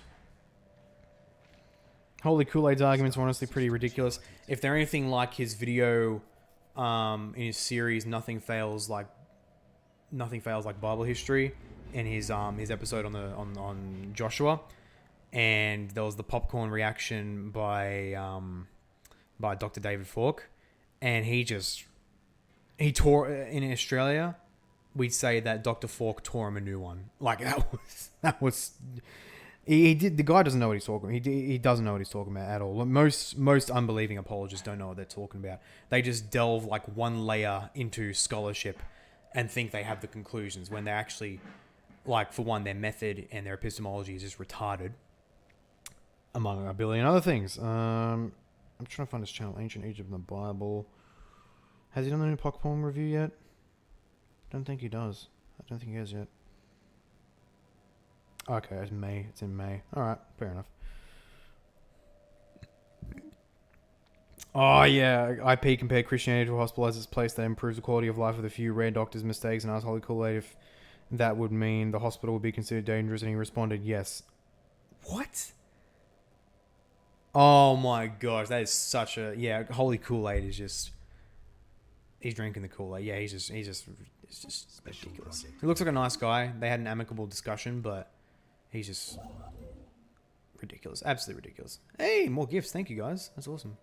Holy Kool-Aid's arguments are honestly pretty ridiculous. If they're anything like his video in his series, Nothing Fails Like Bible History, in his episode on Joshua, and there was the popcorn reaction by Dr. David Falk, and he tore in Australia. we'd say that Dr. Fork tore him a new one. Like that was. He did. The guy doesn't know what he's talking about. He doesn't know what he's talking about at all. Like, most unbelieving apologists don't know what they're talking about. They just delve like one layer into scholarship and think they have the conclusions when they're actually, like, for one, their method and their epistemology is just retarded, among a billion other things. I'm trying to find his channel, Ancient Egypt and the Bible. Has he done the new Pock Poem review yet? Don't think he does. I don't think he has yet. Okay, it's May. It's in May. Alright, fair enough. Oh, yeah. IP compared Christianity to a hospital as its place that improves the quality of life with a few rare doctors' mistakes and asked Holy Kool-Aid if that would mean the hospital would be considered dangerous, and he responded, yes. What? Oh my gosh, that is such a... Yeah, Holy Kool-Aid is just... He's drinking the Kool-Aid. Yeah, it's just Special ridiculous. project. He looks like a nice guy. They had an amicable discussion, but he's just ridiculous. Absolutely ridiculous. Hey, more gifts. Thank you, guys. That's awesome.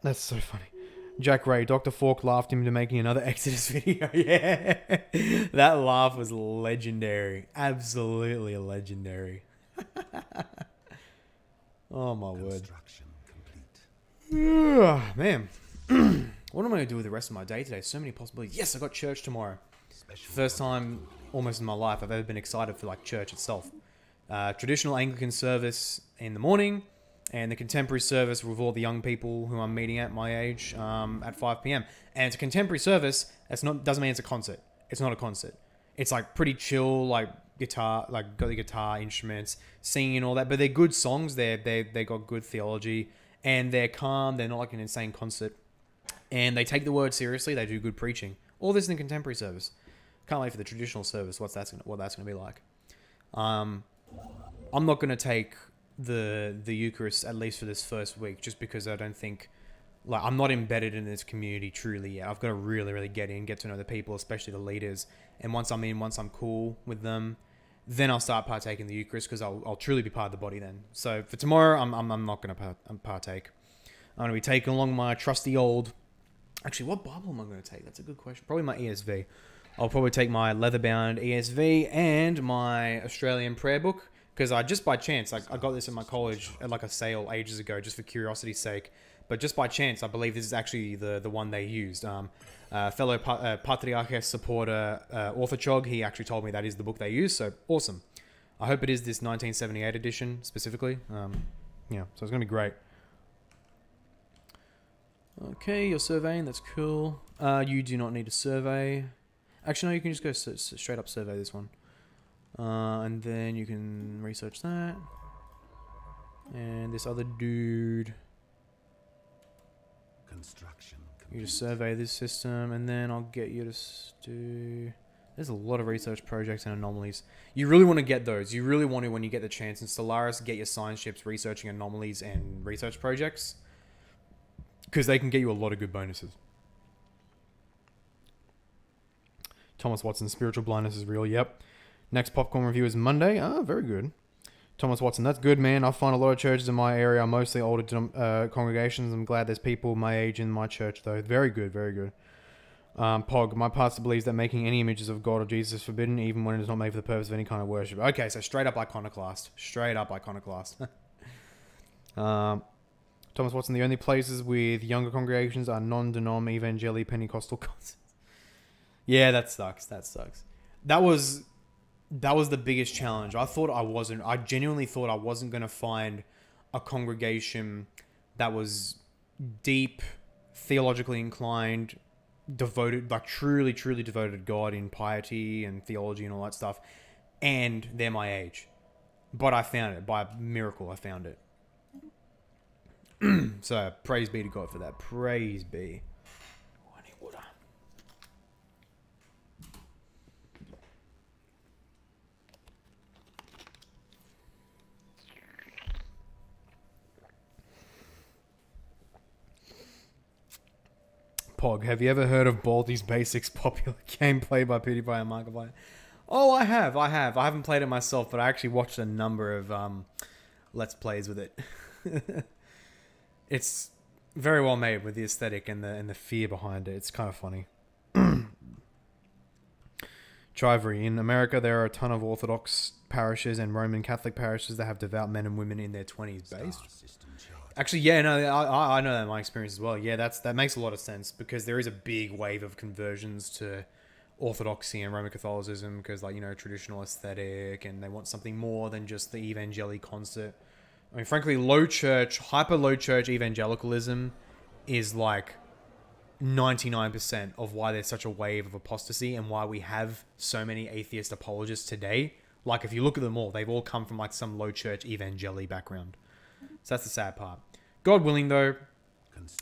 That's so funny. Jack Ray, Dr. Fork laughed him into making another Exodus video. Yeah. That laugh was legendary. Absolutely legendary. Oh, my word. Construction complete. Man. What am I going to do with the rest of my day today? So many possibilities. Yes, I got church tomorrow. Special First time almost in my life I've ever been excited for like church itself. Traditional Anglican service in the morning, and the contemporary service with all the young people who I'm meeting at my age at 5 p.m. And it's a contemporary service. Doesn't mean it's a concert. It's not a concert. It's like pretty chill, like guitar, like got the guitar instruments, singing and all that. But they're good songs. They got good theology, and they're calm. They're not like an insane concert. And they take the word seriously. They do good preaching. All this in the contemporary service. Can't wait for the traditional service. What that's gonna be like. I'm not gonna take the Eucharist, at least for this first week, just because I don't think, like, I'm not embedded in this community truly yet. I've got to really get in, get to know the people, especially the leaders. And once I'm cool with them, then I'll start partaking in the Eucharist, because I'll truly be part of the body then. So for tomorrow, I'm not gonna partake. I'm gonna be taking along my trusty old. Actually, what Bible am I going to take? That's a good question. Probably my ESV. I'll probably take my leather-bound ESV and my Australian prayer book, because I just by chance, I got this in my college at like a sale ages ago, just for curiosity's sake. But just by chance, I believe this is actually the one they used. Fellow Patriarches supporter Author Chog, he actually told me that is the book they use. So awesome. I hope it is this 1978 edition specifically. Yeah, so it's going to be great. Okay, you're surveying. That's cool. You do not need a survey. Actually, no, you can just go straight up survey this one. And then you can research that. And this other dude. Construction You complete. just survey this system, and then I'll get you to do... There's a lot of research projects and anomalies. You really want to get those. You really want to, when you get the chance in Stellaris, get your science ships researching anomalies and research projects, because they can get you a lot of good bonuses. Thomas Watson, spiritual blindness is real. Yep. Next popcorn review is Monday. Ah, very good. Thomas Watson, that's good, man. I find a lot of churches in my area are mostly older congregations. I'm glad there's people my age in my church, though. Very good, very good. Pog, my pastor believes that making any images of God or Jesus is forbidden, even when it is not made for the purpose of any kind of worship. Okay, so straight up iconoclast. Straight up iconoclast. Thomas Watson, the only places with younger congregations are non-denom evangeli Pentecostal concerts. Yeah, that sucks. That sucks. That was the biggest challenge. I genuinely thought I wasn't going to find a congregation that was deep, theologically inclined, devoted, like truly devoted to God in piety and theology and all that stuff. And they're my age. But I found it. By a miracle, I found it. So, praise be to God for that. Praise be. Oh, I need water. Pog, have you ever heard of Baldi's Basics, popular game played by PewDiePie and Markiplier? Oh, I have. I haven't played it myself, but I actually watched a number of Let's Plays with it. It's very well made with the aesthetic and the fear behind it. It's kind of funny. Chivery. In America, there are a ton of Orthodox parishes and Roman Catholic parishes that have devout men and women in their 20s based. System chart. Actually, yeah, no, I know that in my experience as well. Yeah, that makes a lot of sense because there is a big wave of conversions to Orthodoxy and Roman Catholicism because, like, you know, traditional aesthetic, and they want something more than just the evangelical concept. I mean, frankly, low church, hyper low church evangelicalism is like 99% of why there's such a wave of apostasy and why we have so many atheist apologists today. Like, if you look at them all, they've all come from like some low church evangelical background. So that's the sad part. God willing, though,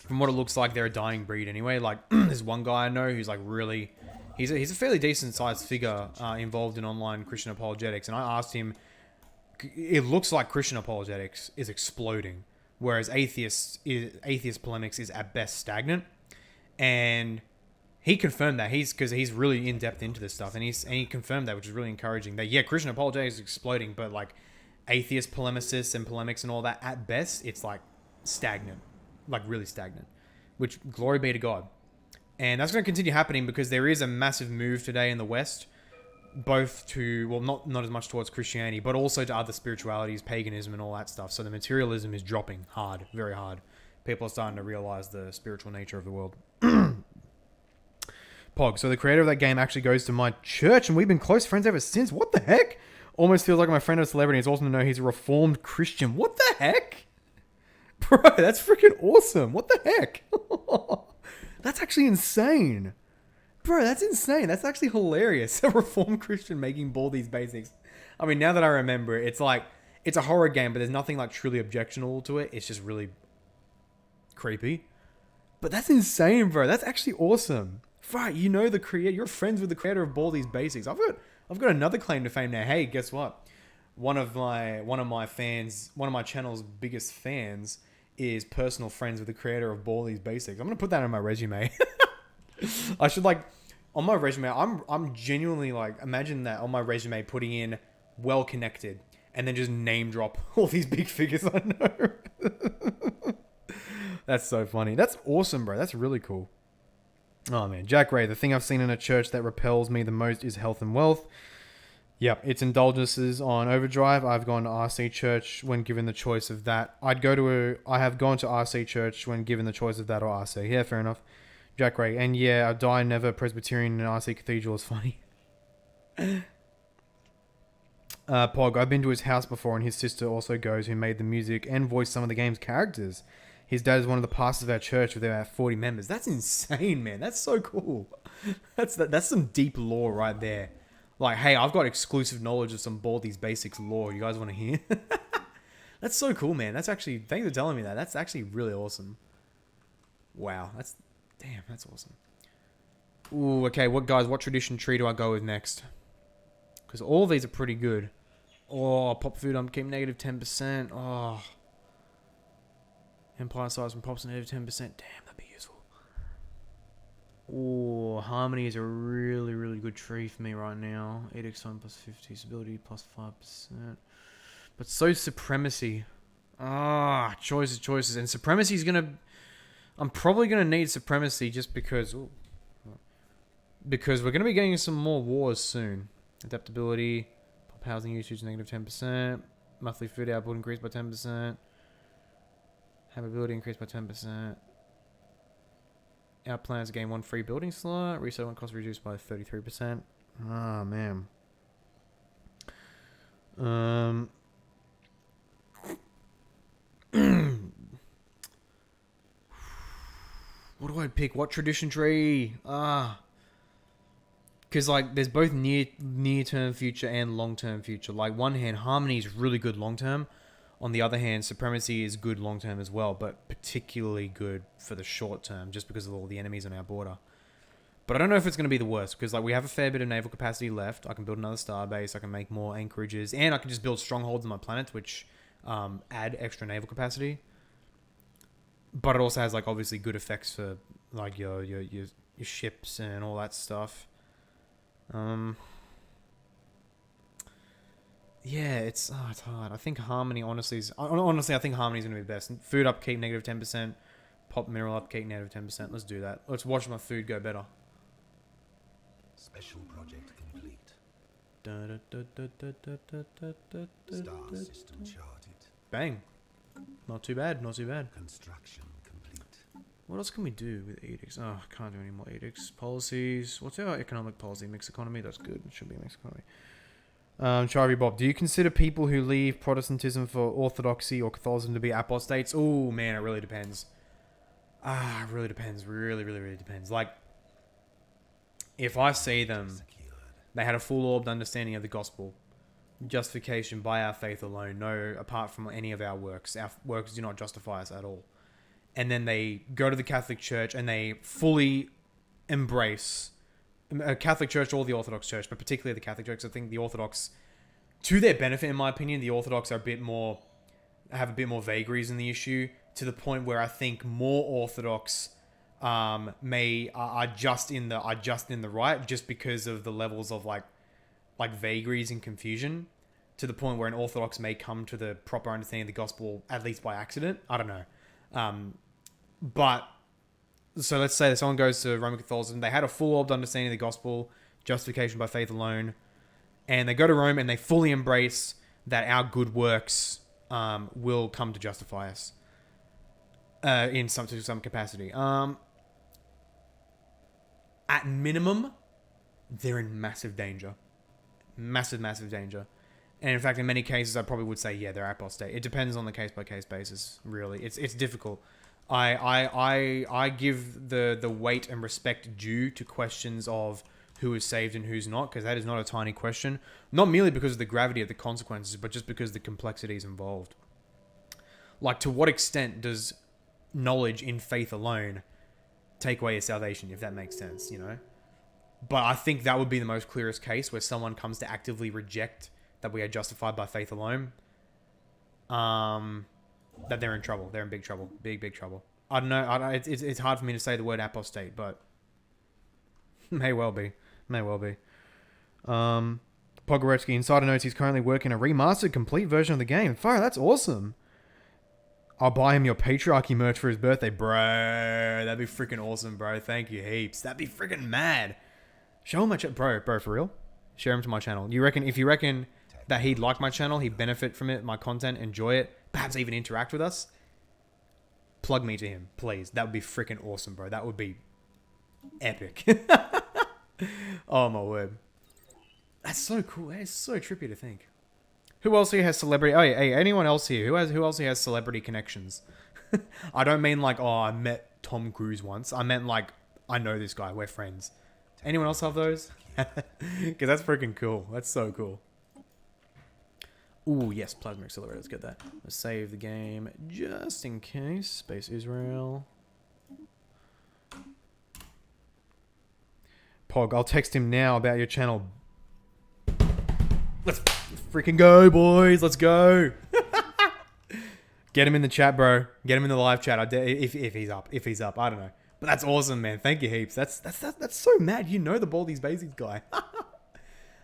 from what it looks like, they're a dying breed anyway. Like, there's one guy I know who's like really... He's a fairly decent sized figure involved in online Christian apologetics. And I asked him, it looks like Christian apologetics is exploding, whereas atheist polemics is at best stagnant. And he confirmed that because he's really in depth into this stuff, and he confirmed that, which is really encouraging. That yeah, Christian apologetics is exploding, but like atheist polemicists and polemics and all that, at best, it's like stagnant, like really stagnant. Which glory be to God, and that's going to continue happening because there is a massive move today in the West, both to not as much towards Christianity, but also to other spiritualities, paganism, and all that stuff. So the materialism is dropping hard, very hard. People are starting to realize the spiritual nature of the world. Pog. So the creator of that game actually goes to my church, and we've been close friends ever since. What the heck? Almost feels like my friend of a celebrity. It's awesome to know he's a reformed Christian. What the heck? Bro, that's freaking awesome. What the heck? That's actually insane. Bro, that's insane. That's actually hilarious. A reformed Christian making Baldi's Basics. I mean, now that I remember it, it's like, it's a horror game, but there's nothing like truly objectionable to it. It's just really creepy. But that's insane, bro. That's actually awesome. Right, you know the creator. You're friends with the creator of Baldi's Basics. I've got another claim to fame now. Hey, guess what? One of my channel's biggest fans is personal friends with the creator of Baldi's Basics. I'm gonna put that on my resume. I should on my resume. I'm genuinely imagine that on my resume putting in well connected and then just name drop all these big figures I know. That's so funny. That's awesome, bro. That's really cool. Oh, man. Jack Ray, the thing I've seen in a church that repels me the most is health and wealth. Yep, it's indulgences on overdrive. I've gone to RC church when given the choice of that. I have gone to RC church when given the choice of that or RC. Yeah, fair enough. Jack Ray. And yeah, I die never Presbyterian in RC Cathedral is funny. Pog, I've been to his house before and his sister also goes, who made the music and voiced some of the game's characters. His dad is one of the pastors of our church with about 40 members. That's insane, man. That's so cool. That's some deep lore right there. Like, hey, I've got exclusive knowledge of some Baldi's Basics lore. You guys want to hear? That's so cool, man. That's actually... Thanks for telling me that. That's actually really awesome. Wow. Damn, that's awesome. Ooh, okay. What tradition tree do I go with next? Because all of these are pretty good. Oh, pop food, I'm keeping negative 10%. Oh... Empire size from pops negative 10%. Damn, that'd be useful. Oh, harmony is a really, really good tree for me right now. 8x time plus 50, stability plus 5%. But so supremacy. Choices. And supremacy is gonna... I'm probably gonna need supremacy just because... Ooh, because we're gonna be getting some more wars soon. Adaptability. Pop housing usage negative 10%. Monthly food output increased by 10%. Habitability increased by 10%. Our plans to gain 1 free building slot. Resettlement cost reduced by 33%. Ah, man. What do I pick? What tradition tree? Because there's both near-term future and long-term future. One hand, harmony is really good long-term. On the other hand, supremacy is good long-term as well, but particularly good for the short-term, just because of all the enemies on our border. But I don't know if it's going to be the worst, because we have a fair bit of naval capacity left. I can build another starbase, I can make more anchorages, and I can just build strongholds on my planet, which add extra naval capacity. But it also has, obviously good effects for, your ships and all that stuff. Yeah, it's hard. I think harmony, honestly, I think harmony is going to be the best. Food upkeep, negative 10%. Pop mineral upkeep, negative 10%. Let's do that. Let's watch my food go better. Special project complete. Star system charted. Bang. Not too bad, not too bad. Construction complete. What else can we do with edicts? Oh, I can't do any more edicts. Policies. What's our economic policy? Mixed economy? That's good. It should be a mixed economy. Charlie Bob, do you consider people who leave Protestantism for Orthodoxy or Catholicism to be apostates? Oh, man, it really depends. It really depends. Really, really, really depends. Like, if I see them, Secured. they had a full-orbed understanding of the gospel, justification by our faith alone, no, apart from any of our works do not justify us at all. And then they go to the Catholic Church and they fully embrace Catholic Church or the Orthodox Church, but particularly the Catholic Church. I think the Orthodox, to their benefit, in my opinion, the Orthodox are have a bit more vagaries in the issue, to the point where I think more Orthodox are just in the right, just because of the levels of like vagaries and confusion, to the point where an Orthodox may come to the proper understanding of the gospel at least by accident. I don't know, but. So let's say that someone goes to Roman Catholicism, they had a full-orbed understanding of the gospel, justification by faith alone, and they go to Rome and they fully embrace that our good works will come to justify us to some capacity. At minimum, they're in massive danger. Massive, massive danger. And in fact, in many cases, I probably would say, yeah, they're apostate. It depends on the case-by-case basis, really. It's difficult. I give the weight and respect due to questions of who is saved and who's not, because that is not a tiny question. Not merely because of the gravity of the consequences, but just because of the complexities involved. Like, to what extent does knowledge in faith alone take away your salvation, if that makes sense, you know? But I think that would be the most clearest case where someone comes to actively reject that we are justified by faith alone. That they're in trouble. They're in big trouble. Big trouble. I don't know. It's hard for me to say the word apostate, but may well be. Pogoretsky, Insider notes he's currently working a remastered complete version of the game. Fire, that's awesome. I'll buy him your Patriarchy merch for his birthday. Bro, that'd be freaking awesome, bro. Thank you heaps. That'd be freaking mad. Show him my bro, for real? Share him to my channel. If you reckon that he'd like my channel, he'd benefit from it, my content, enjoy it, perhaps even interact with us, plug me to him, please. That would be freaking awesome, bro. That would be epic. Oh, my word. That's so cool. That is so trippy to think. Who else here has celebrity... Oh, yeah, hey, anyone else here? Who else here has celebrity connections? I don't mean like, oh, I met Tom Cruise once. I meant like, I know this guy. We're friends. Anyone else have those? Because that's freaking cool. That's so cool. Ooh, yes, Plasma Accelerator. Let's get that. Let's save the game just in case. Space Israel. Pog, I'll text him now about your channel. Let's freaking go, boys. Let's go. Get him in the chat, bro. Get him in the live chat. If he's up. If he's up. I don't know. But that's awesome, man. Thank you heaps. That's so mad. You know the Baldi's Basics guy.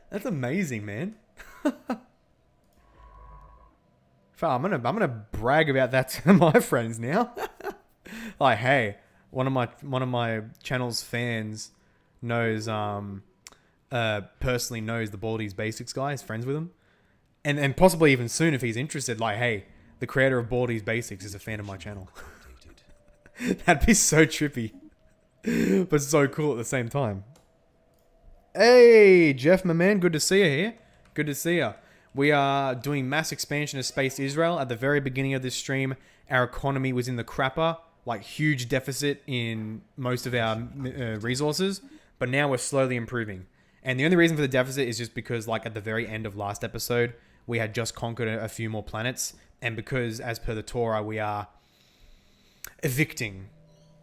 That's amazing, man. I'm gonna brag about that to my friends now. Like, hey, one of my channel's fans knows personally knows the Baldi's Basics guy. Is friends with him, and possibly even soon if he's interested. Like, hey, the creator of Baldi's Basics is a fan of my channel. That'd be so trippy, but so cool at the same time. Hey, Jeff, my man, good to see you here. Good to see you. We are doing mass expansion of Space Israel. At the very beginning of this stream, our economy was in the crapper, like huge deficit in most of our resources, but now we're slowly improving. And the only reason for the deficit is just because, like, at the very end of last episode, we had just conquered a few more planets, and because, as per the Torah, we are evicting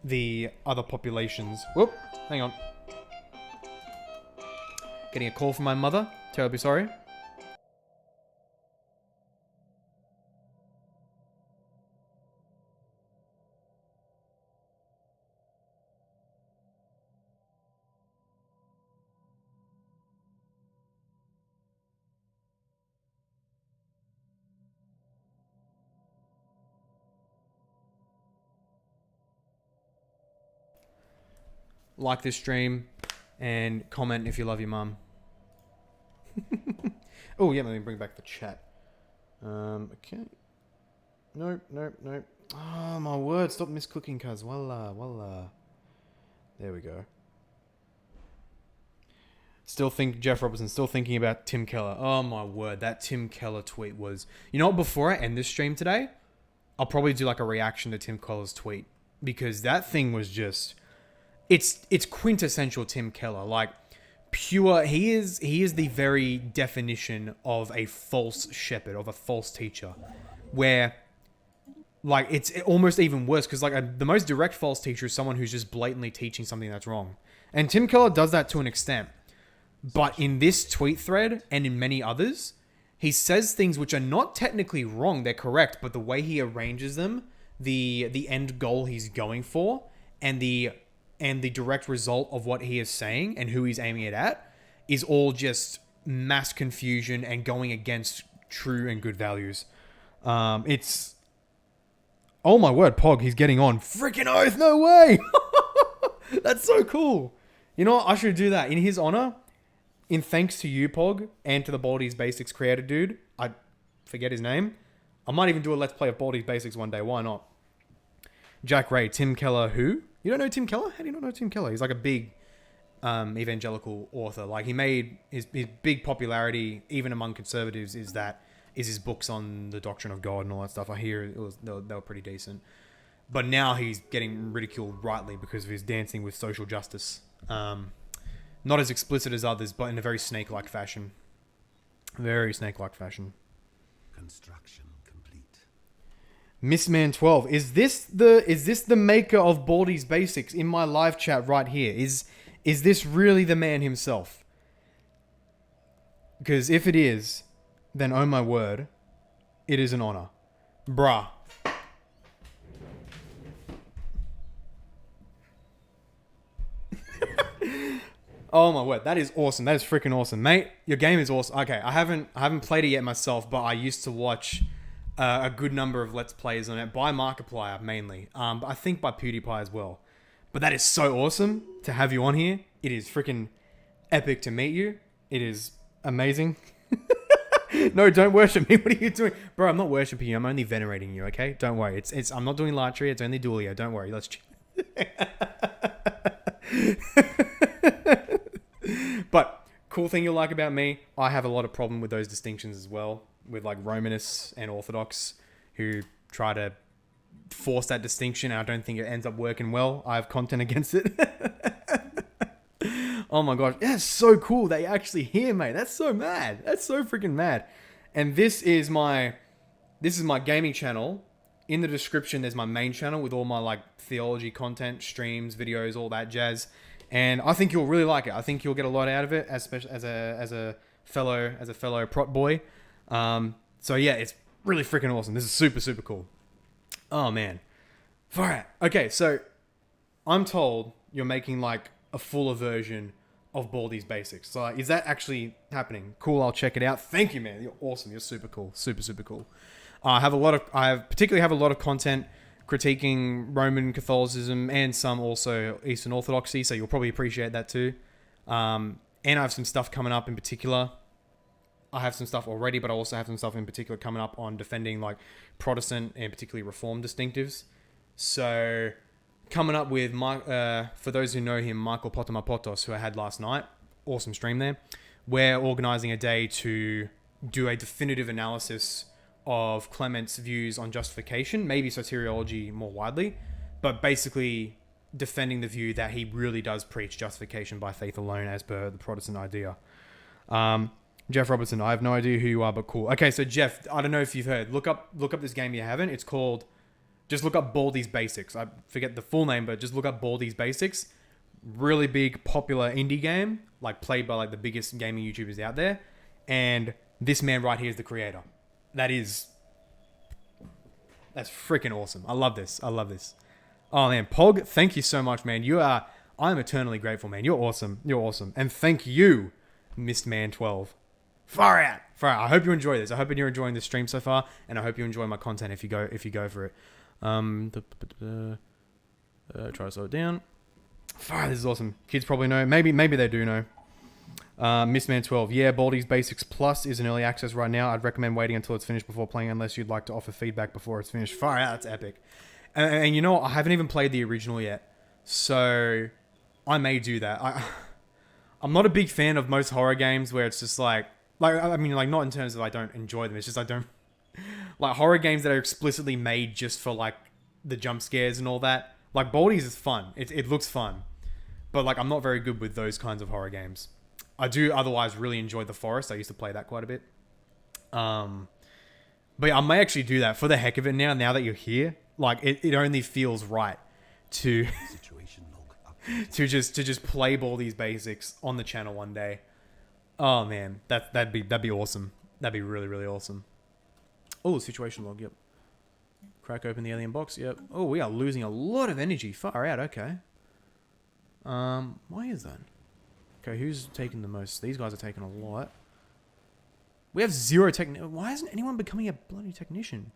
the other populations. Whoop, hang on. Getting a call from my mother. Terribly sorry. Like this stream and comment if you love your mum. Oh, yeah, let me bring back the chat. Okay. Nope. Oh, my word. Stop misclicking, cuz. Voila. There we go. Jeff Robertson, still thinking about Tim Keller. Oh, my word. That Tim Keller tweet was... You know what? Before I end this stream today, I'll probably do like a reaction to Tim Keller's tweet. Because that thing was just... It's quintessential Tim Keller. Like, pure... He is the very definition of a false shepherd, of a false teacher. Where... Like, it's almost even worse. Because, like, the most direct false teacher is someone who's just blatantly teaching something that's wrong. And Tim Keller does that to an extent. But in this tweet thread and in many others, he says things which are not technically wrong. They're correct, but the way he arranges them, the end goal he's going for, and the direct result of what he is saying and who he's aiming it at is all just mass confusion and going against true and good values. It's... Oh my word, Pog, he's getting on. Freaking oath, no way! That's so cool. You know what? I should do that. In his honor... In thanks to you, Pog, and to the Baldi's Basics creator dude, I forget his name. I might even do a Let's Play of Baldi's Basics one day. Why not? Jack Ray, Tim Keller, who? You don't know Tim Keller? How do you not know Tim Keller? He's like a big evangelical author. Like, he made his big popularity, even among conservatives, is his books on the doctrine of God and all that stuff. I hear they were pretty decent. But now he's getting ridiculed rightly because of his dancing with social justice. Not as explicit as others, but in a very snake-like fashion. Very snake-like fashion. Construction complete. Missman12, is this the maker of Baldi's Basics in my live chat right here? Is this really the man himself? Because if it is, then oh my word, it is an honor. Bruh. Oh my word, that is awesome. That is freaking awesome, mate. Your game is awesome. Okay, I haven't played it yet myself, but I used to watch a good number of Let's Plays on it by Markiplier mainly, but I think by PewDiePie as well. But that is so awesome to have you on here. It is freaking epic to meet you. It is amazing. No, don't worship me. What are you doing, bro? I'm not worshiping you. I'm only venerating you. Okay, don't worry. It's I'm not doing Latria. It's only Duelia. Don't worry. Let's. But cool thing you'll like about me, I have a lot of problem with those distinctions as well, with like Romanists and Orthodox who try to force that distinction, and I don't think it ends up working well. I have content against it. Oh my gosh, that's so cool. They actually hear, mate. That's so mad. That's so freaking mad. And this is my gaming channel. In the description, there's my main channel with all my like theology content, streams, videos, all that jazz. And I think you'll really like it. I think you'll get a lot out of it, especially as a fellow prop boy. So yeah, it's really freaking awesome. This is super, super cool. Oh man. Alright. Okay, so I'm told you're making like a fuller version of Baldi's Basics. So is that actually happening? Cool, I'll check it out. Thank you, man. You're awesome. You're super cool. Super, super cool. I particularly have a lot of content critiquing Roman Catholicism and some also Eastern Orthodoxy, so you'll probably appreciate that too. And I have some stuff coming up in particular. I have some stuff already, but I also have some stuff in particular coming up on defending like Protestant and particularly Reformed distinctives. So coming up with, for those who know him, Michael Potomapotos, who I had last night. Awesome stream there. We're organizing a day to do a definitive analysis of Clement's views on justification, maybe soteriology more widely, but basically defending the view that he really does preach justification by faith alone as per the Protestant idea. Jeff Robertson, I have no idea who you are, but cool. Okay, so Jeff, I don't know if you've heard. Look up this game you haven't. It's called... Just look up Baldi's Basics. I forget the full name, but just look up Baldi's Basics. Really big, popular indie game, like played by like the biggest gaming YouTubers out there. And this man right here is the creator. That's freaking awesome. I love this. Oh man, Pog, thank you so much, man. I'm eternally grateful, man. You're awesome. And thank you, Mistman12. Far out. I hope you enjoy this. I hope you're enjoying this stream so far, and I hope you enjoy my content if you go for it. Try to slow it down. Far, this is awesome. Kids probably know. Maybe they do know. Mistman 12. Yeah, Baldi's Basics Plus is in early access right now. I'd recommend waiting until it's finished before playing unless you'd like to offer feedback before it's finished. Far out, that's epic. And you know what? I haven't even played the original yet. So I may do that. I'm not a big fan of most horror games where it's just like I mean, like, not in terms of I don't enjoy them. It's just I don't... Like, horror games that are explicitly made just for, like, the jump scares and all that. Like, Baldi's is fun. It looks fun. But, like, I'm not very good with those kinds of horror games. I do otherwise really enjoy The Forest. I used to play that quite a bit. But yeah, I may actually do that for the heck of it now that you're here. Like, it only feels right to... Situation log to just play Baldi's Basics on the channel one day. Oh man, that'd be awesome. That'd be really, really awesome. Oh, situation log, yep. Crack open the alien box, yep. Oh, we are losing a lot of energy. Far out, okay. Why is that? Okay, who's taking the most? These guys are taking a lot. We have 0 Why isn't anyone becoming a bloody technician?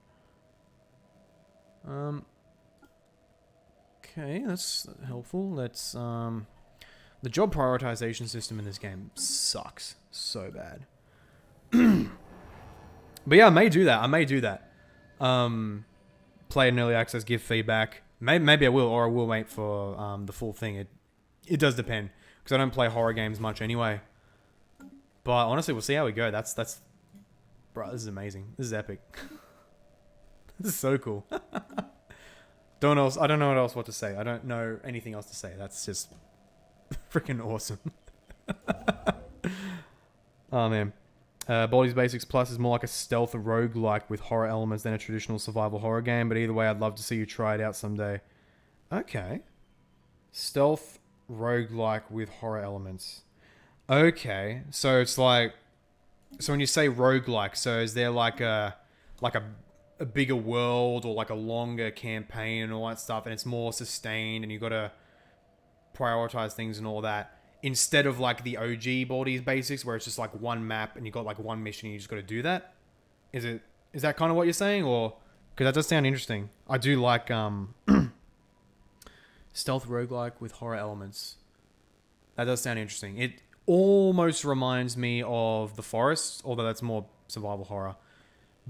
Okay, that's helpful. Let's the job prioritization system in this game sucks so bad. But yeah, I may do that. Play in early access, give feedback. Maybe I will, or I will wait for the full thing. It does depend, because I don't play horror games much anyway. But honestly, we'll see how we go. That's bro, this is amazing. This is epic. This is so cool. I don't know what to say. I don't know anything else to say. That's just freaking awesome. Oh man. Baldi's Basics Plus is more like a stealth roguelike with horror elements than a traditional survival horror game, but either way, I'd love to see you try it out someday. Okay. Stealth roguelike with horror elements. Okay. So it's like... So when you say roguelike, so is there like a bigger world or like a longer campaign and all that stuff, and it's more sustained and you've got to prioritize things and all that, instead of like the OG Baldi's Basics where it's just like one map and you got like one mission and you just got to do that? Is that kind of what you're saying? Or because that does sound interesting. I do like stealth roguelike with horror elements. That does sound interesting. It almost reminds me of The Forest, although that's more survival horror.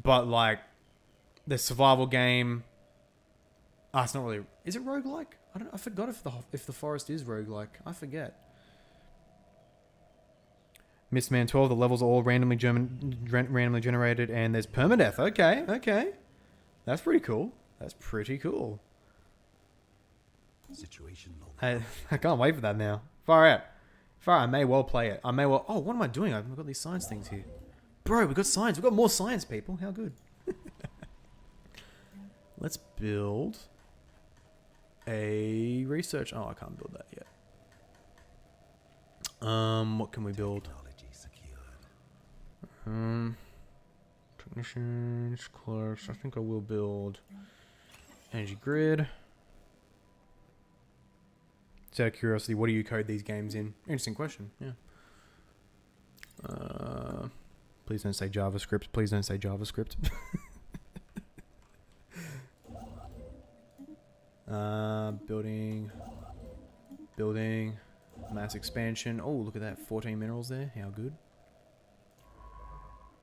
But like the survival game, it's not really... Is it roguelike? I forgot if the Forest is roguelike. I forget. Mistman 12, the levels are all randomly generated, and there's permadeath. Okay. That's pretty cool. Situation log. I can't wait for that now. Far out. I may well play it. Oh, what am I doing? I've got these science things here. Bro, we got science. We've got more science, people. How good. Let's build a research... Oh, I can't build that yet. What can we build? Technology secured. Technicians, clerks. I think I will build energy grid. Just out of curiosity, what do you code these games in? Interesting question. Yeah. Please don't say JavaScript. Building, mass expansion. Oh, look at that, 14 minerals there. How good.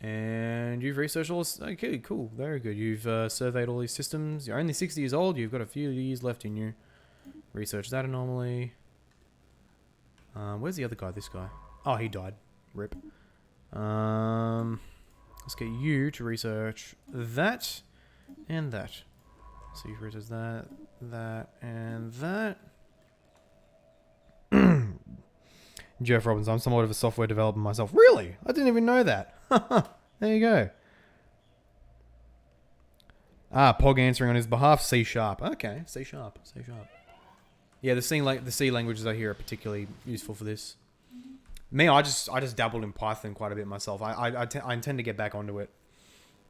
And you've researched all this. Okay, cool, very good. You've surveyed all these systems. You're only 60 years old. You've got a few years left in you. Research that anomaly. Where's the other guy? This guy. Oh, he died. Rip. Let's get you to research that and that. So you've researched that, and that. Jeff Robbins, I'm somewhat of a software developer myself. Really? I didn't even know that. There you go. Pog answering on his behalf. C#. Okay, C#. Yeah, the C languages I hear are particularly useful for this. Me, I just dabbled in Python quite a bit myself. I intend to get back onto it.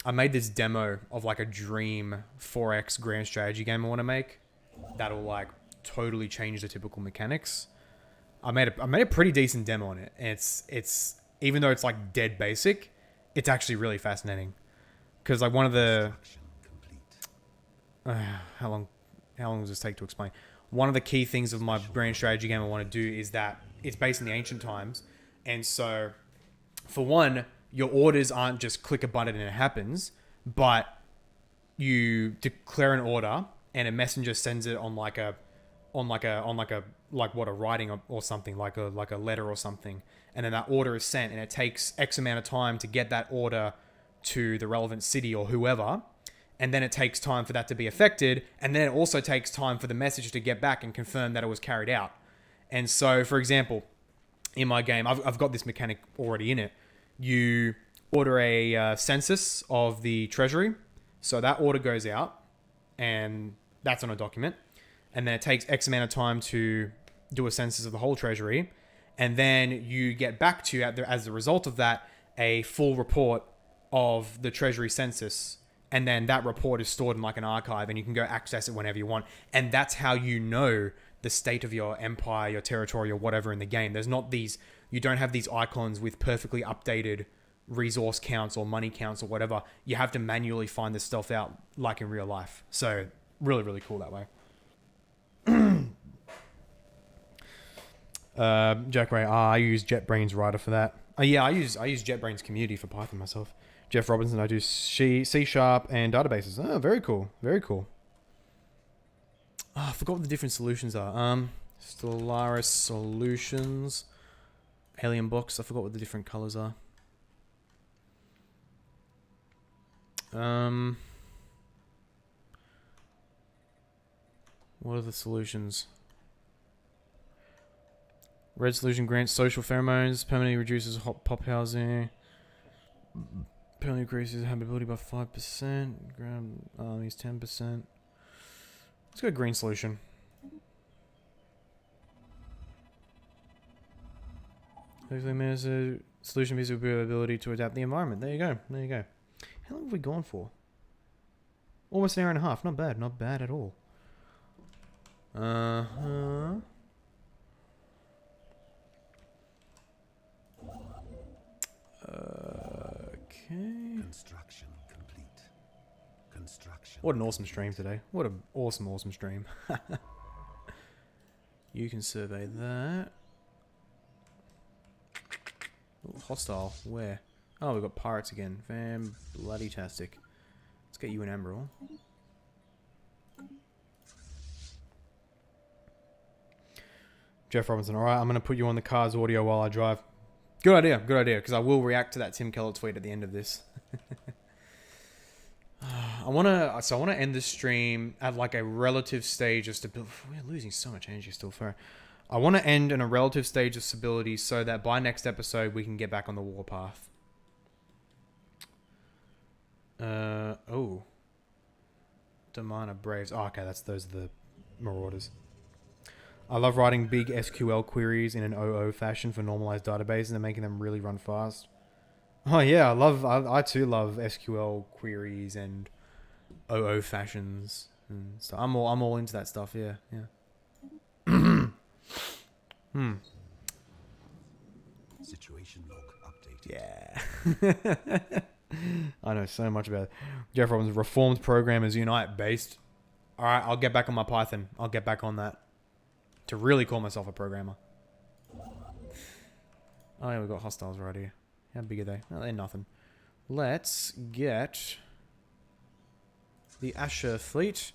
I made this demo of like a dream 4X grand strategy game I want to make. That'll like totally change the typical mechanics. I made a pretty decent demo on it, and it's even though it's like dead basic, it's actually really fascinating. Because like one of the how long does this take to explain? One of the key things of my grand strategy game I want to do is that it's based in the ancient times, And so, for one, your orders aren't just click a button and it happens, but you declare an order and a messenger sends it on like a writing or something, like a letter or something, and then that order is sent, and it takes X amount of time to get that order to the relevant city or whoever, and then it takes time for that to be affected, and then it also takes time for the message to get back and confirm that it was carried out. And so, for example, in my game, I've got this mechanic already in it. You order a census of the treasury, so that order goes out, and that's on a document, and then it takes X amount of time to do a census of the whole treasury, and then you get back to, as a result of that, a full report of the treasury census, and then that report is stored in like an archive, and you can go access it whenever you want. And that's how you know the state of your empire, your territory, or whatever in the game. You don't have these icons with perfectly updated resource counts or money counts or whatever. You have to manually find this stuff out like in real life. So really, really cool that way. Jack Ray, I use JetBrains Writer for that. Yeah, I use JetBrains Community for Python myself. Jeff Robinson, I do C# and databases. Oh, very cool. Very cool. Oh, I forgot what the different solutions are. Stellaris solutions. Alien box. I forgot what the different colors are. What are the solutions? Red solution grants social pheromones, permanently reduces hot pop housing, permanently increases habitability by 5%, ground armies 10%. Let's go green solution. Solution gives you the ability to adapt the environment. There you go. There you go. How long have we gone for? Almost an hour and a half. Not bad. Not bad at all. Uh-huh. Okay. Construction complete. Construction. What an awesome stream today. What an awesome stream. You can survey that. Ooh, hostile. Where? Oh, we've got pirates again. Fan bloody tastic. Let's get you an emerald. Jeff Robinson. Alright, I'm going to put you on the car's audio while I drive. Good idea, because I will react to that Tim Keller tweet at the end of this. I want to end the stream at like a relative stage of stability. We're losing so much energy still. I want to end in a relative stage of stability so that by next episode we can get back on the warpath. Demana Braves. Oh, okay, those are the Marauders. I love writing big SQL queries in an OO fashion for normalized databases and making them really run fast. Oh yeah, I too love SQL queries and OO fashions and stuff. I'm all into that stuff. Yeah. Situation log Yeah. updated. I know so much about it. Jeff Robbins, Reformed Programmers Unite based. All right, I'll get back on my Python. I'll get back on that to really call myself a programmer. Oh yeah, we've got hostiles right here. How big are they? Oh, they're nothing. Let's get the Asher fleet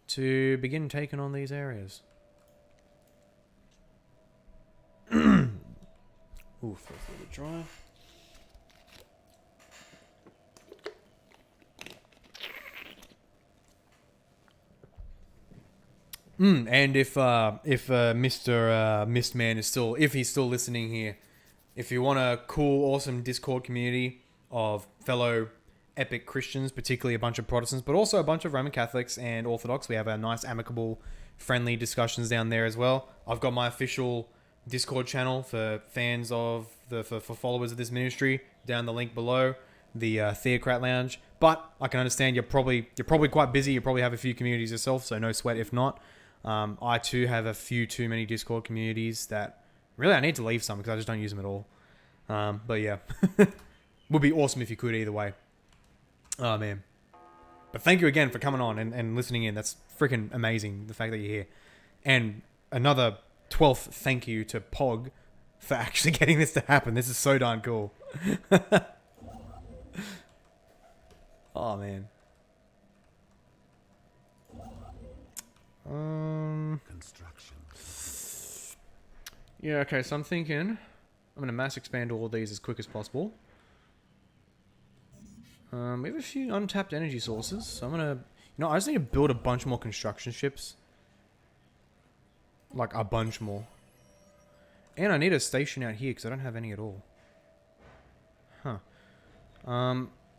to begin taking on these areas. Ooh, first little dry. And if Mr. Mistman is still, if he's still listening here, if you want a cool, awesome Discord community of fellow epic Christians, particularly a bunch of Protestants, but also a bunch of Roman Catholics and Orthodox, we have a nice, amicable, friendly discussions down there as well. I've got my official Discord channel for fans of for followers of this ministry down the link below, the Theocrat Lounge. But I can understand you're probably quite busy. You probably have a few communities yourself, so no sweat if not. I too have a few too many Discord communities that really I need to leave some because I just don't use them at all. But yeah, would be awesome if you could either way. Oh man. But thank you again for coming on and listening in. That's freaking amazing, the fact that you're here. And another 12th thank you to Pog for actually getting this to happen. This is so darn cool. Oh, man. Construction. Yeah, okay, so I'm thinking I'm going to mass expand all of these as quick as possible. We have a few untapped energy sources, so I'm going to... You know, I just need to build a bunch more construction ships. Like, a bunch more. And I need a station out here, because I don't have any at all. Huh.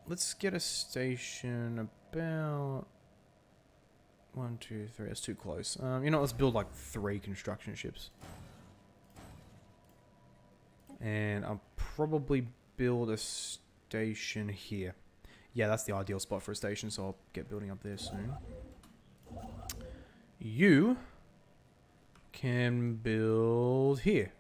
Let's get a station about... 1, 2, 3. That's too close. You know, let's build like 3 construction ships. And I'll probably build a station here. Yeah, that's the ideal spot for a station, so I'll get building up there soon. You can build here.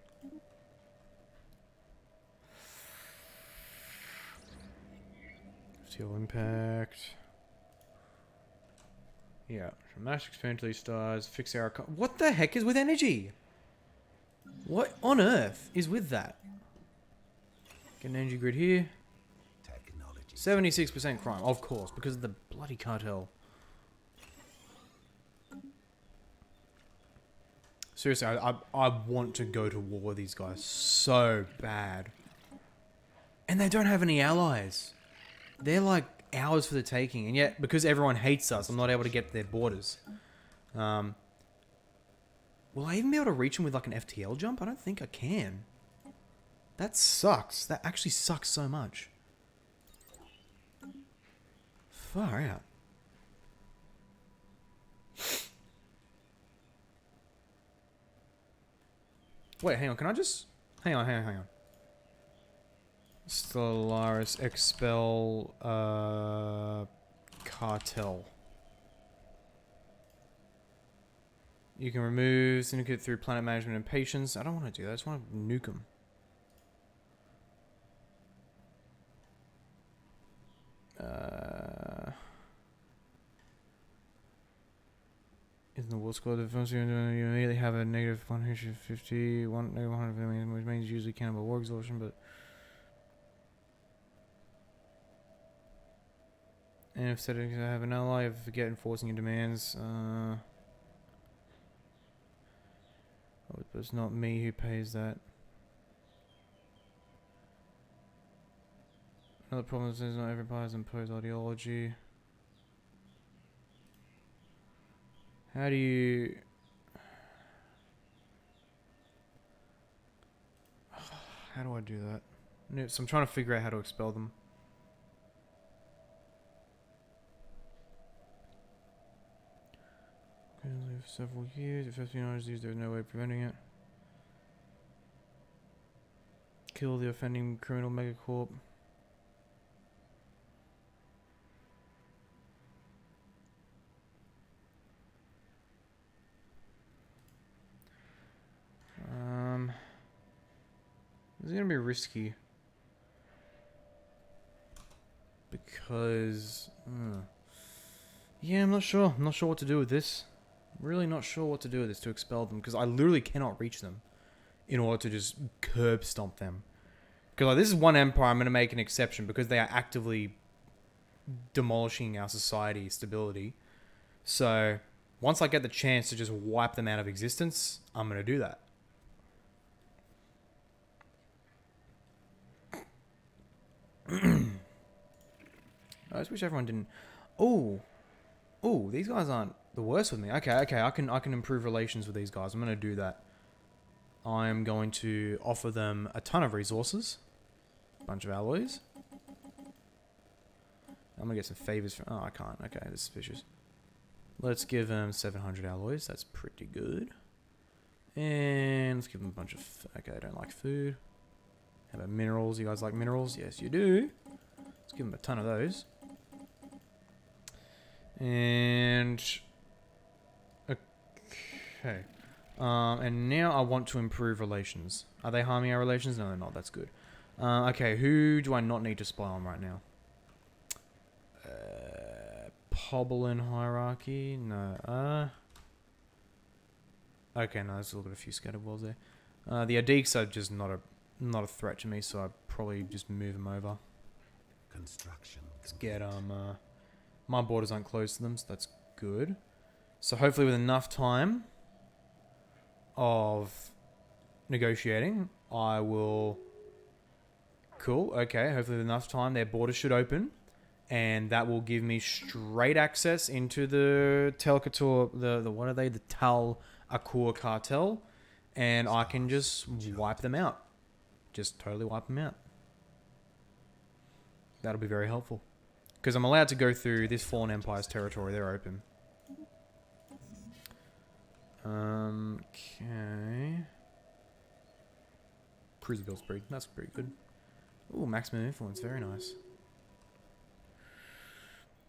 Steel impact. Yeah, mass expand to these stars, fix our... What the heck is with energy? What on earth is with that? Get an energy grid here. 76% crime, of course, because of the bloody cartel. Seriously, I want to go to war with these guys so bad. And they don't have any allies. They're like ours for the taking, and yet because everyone hates us, I'm not able to get to their borders. Will I even be able to reach them with like an FTL jump? I don't think I can. That sucks. That actually sucks so much. Far out. Wait, hang on. Can I just... Hang on. Stellaris expel cartel. You can remove syndicate through planet management and patience. I don't want to do that. I just want to nuke them. In the war squad, the first you immediately have a negative 150, negative 100 million, which means usually cannibal war exhaustion, but... And if settings I have an ally, if forget enforcing your demands, but it's not me who pays that. Another problem is not everybody has imposed ideology. How do you... How do I do that? So I'm trying to figure out how to expel them. Live several years. If espionage is there's no way of preventing it. Kill the offending criminal megacorp. It's gonna be risky because yeah, I'm not sure. I'm not sure what to do with this. Really not sure what to do with this to expel them, because I literally cannot reach them in order to just curb stomp them. Because like, this is one empire I'm going to make an exception because they are actively demolishing our society stability. So once I get the chance to just wipe them out of existence, I'm going to do that. I just wish everyone didn't... Oh, these guys aren't the worst with me. Okay, I can improve relations with these guys. I'm going to do that. I'm going to offer them a ton of resources. A bunch of alloys. I'm going to get some favors from... Oh, I can't. Okay, that's suspicious. Let's give them 700 alloys. That's pretty good. And let's give them a bunch of... Okay, I don't like food. How about minerals? You guys like minerals? Yes, you do. Let's give them a ton of those. And... Okay. And now I want to improve relations. Are they harming our relations? No, they're not. That's good. Okay, who do I not need to spy on right now? Poblin hierarchy? No. Okay, no, let's look at a few scattered worlds there. The Adiks are just not a threat to me, so I'd probably just move them over. Construction. Let's get my borders aren't close to them, so that's good. So hopefully with enough time of negotiating, I will... Cool, okay, hopefully with enough time, their borders should open. And that will give me straight access into the Telkator, the what are they? The Tal Akur cartel. And I can just wipe them out. Just totally wipe them out. That'll be very helpful. Because I'm allowed to go through this Fallen Empire's territory. They're open. Okay. Cruiser build's pretty. That's pretty good. Ooh, maximum influence. Very nice.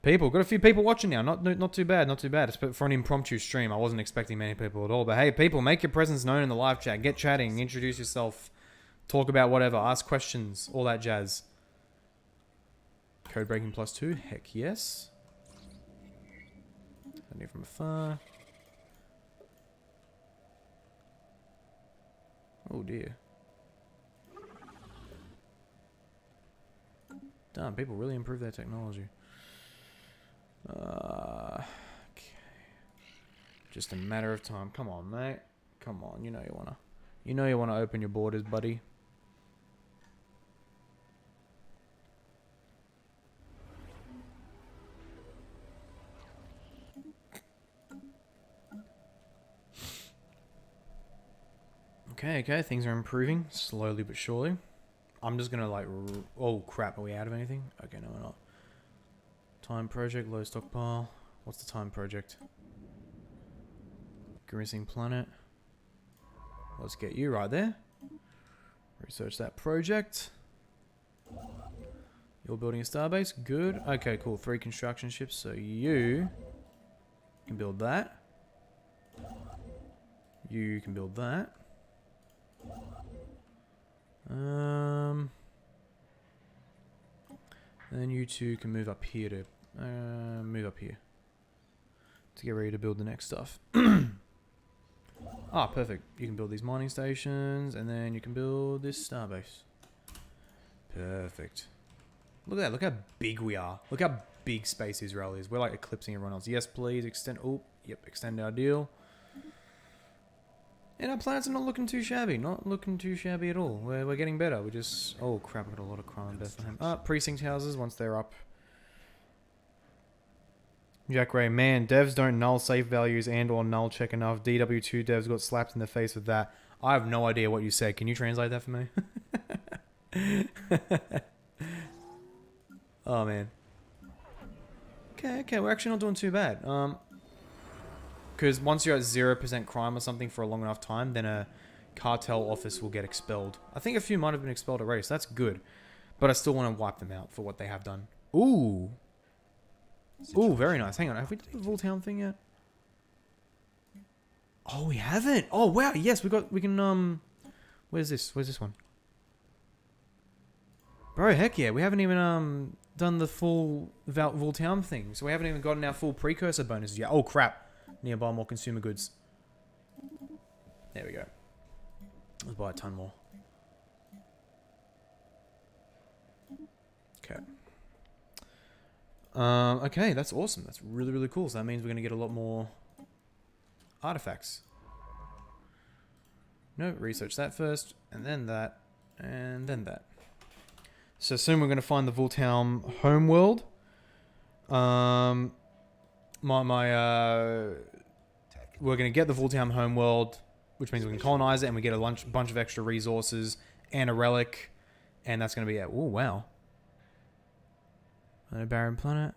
People, got a few people watching now. Not too bad, not too bad. It's for an impromptu stream. I wasn't expecting many people at all. But hey, people, make your presence known in the live chat. Get chatting, introduce yourself, talk about whatever, ask questions, all that jazz. Code breaking +2, heck yes. I need from afar. Oh dear. Damn, people really improve their technology. Okay. Just a matter of time. Come on, mate. Come on. You know you wanna open your borders, buddy. Okay, things are improving slowly but surely. I'm just gonna like, oh crap, are we out of anything? Okay, no, we're not. Time project, low stockpile. What's the time project? Grimacing planet. Let's get you right there. Research that project. You're building a starbase, good. Okay, cool, 3 construction ships, so you can build that. You can build that. And then you two can move up here to get ready to build the next stuff. Ah, perfect. You can build these mining stations, and then you can build this starbase. Perfect. Look at that. Look how big we are. Look how big Space Israel is. We're like eclipsing everyone else. Yes, please extend. Oh, yep, extend our deal. And our planets are not looking too shabby. Not looking too shabby at all. We're getting better. We just... Oh, crap. I've got a lot of crime in Bethlehem. Ah, precinct houses once they're up. Jack Ray. Man, devs don't null safe values and or null check enough. DW2 devs got slapped in the face with that. I have no idea what you said. Can you translate that for me? Oh, man. Okay. We're actually not doing too bad. Because once you're at 0% crime or something for a long enough time, then a cartel office will get expelled. I think a few might have been expelled already, so that's good. But I still want to wipe them out for what they have done. Ooh. Ooh, very nice. Hang on, have we done the Full Town thing yet? Oh, we haven't. Oh, wow. Yes, we can, where's this? Where's this one? Bro, heck yeah. We haven't even, done the full Full Town thing. So we haven't even gotten our full precursor bonuses yet. Oh, crap. Nearby more consumer goods. There we go. Let's buy a ton more. Okay. Okay, that's awesome. That's really, really cool. So that means we're going to get a lot more artifacts. No, research that first, and then that, and then that. So soon we're going to find the Voltaum homeworld. We're going to get the Voltaum homeworld, which means we can colonize it, and we get a bunch of extra resources and a relic, and that's going to be it. Oh, wow. A barren planet.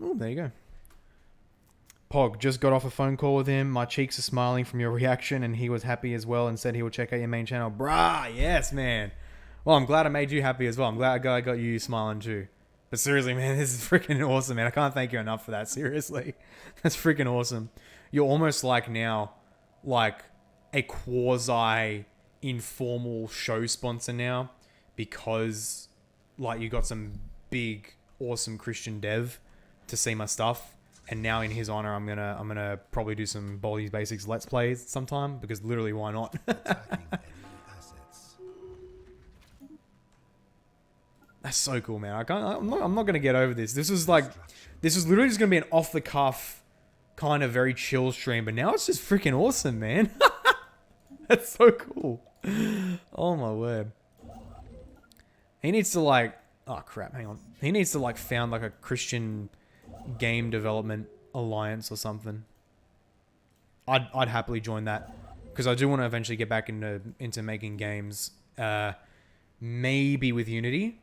Oh, there you go. Pog, just got off a phone call with him. My cheeks are smiling from your reaction, and he was happy as well and said he will check out your main channel. Brah, yes, man. Well, I'm glad I made you happy as well. I'm glad I got you smiling too. But seriously, man, this is freaking awesome, man. I can't thank you enough for that, seriously. That's freaking awesome. You're almost like now, like a quasi-informal show sponsor now because, like, you got some big, awesome Christian dev to see my stuff. And now in his honor, I'm gonna probably do some Baldi's Basics Let's Plays sometime because literally, why not? That's so cool, man. I'm not gonna get over this. This was literally just gonna be an off the cuff, kind of very chill stream, but now it's just freaking awesome, man. That's so cool. Oh my word. He needs to like, oh crap, hang on. He needs to like found like a Christian game development alliance or something. I'd happily join that because I do want to eventually get back into making games. Maybe with Unity,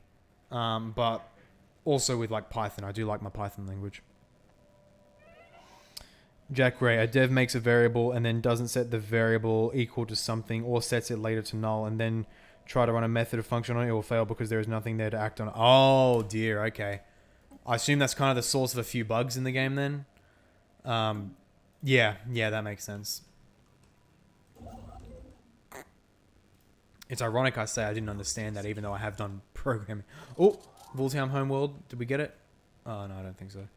but also with like Python. I do like my Python language. Jack Ray, a dev makes a variable and then doesn't set the variable equal to something or sets it later to null and then try to run a method of function on it. It will fail because there is nothing there to act on. Oh dear, okay. I assume that's kind of the source of a few bugs in the game then. Yeah, that makes sense. It's ironic I say I didn't understand that even though I have done programming. Oh, Vultown Homeworld. Did we get it? Oh, no, I don't think so.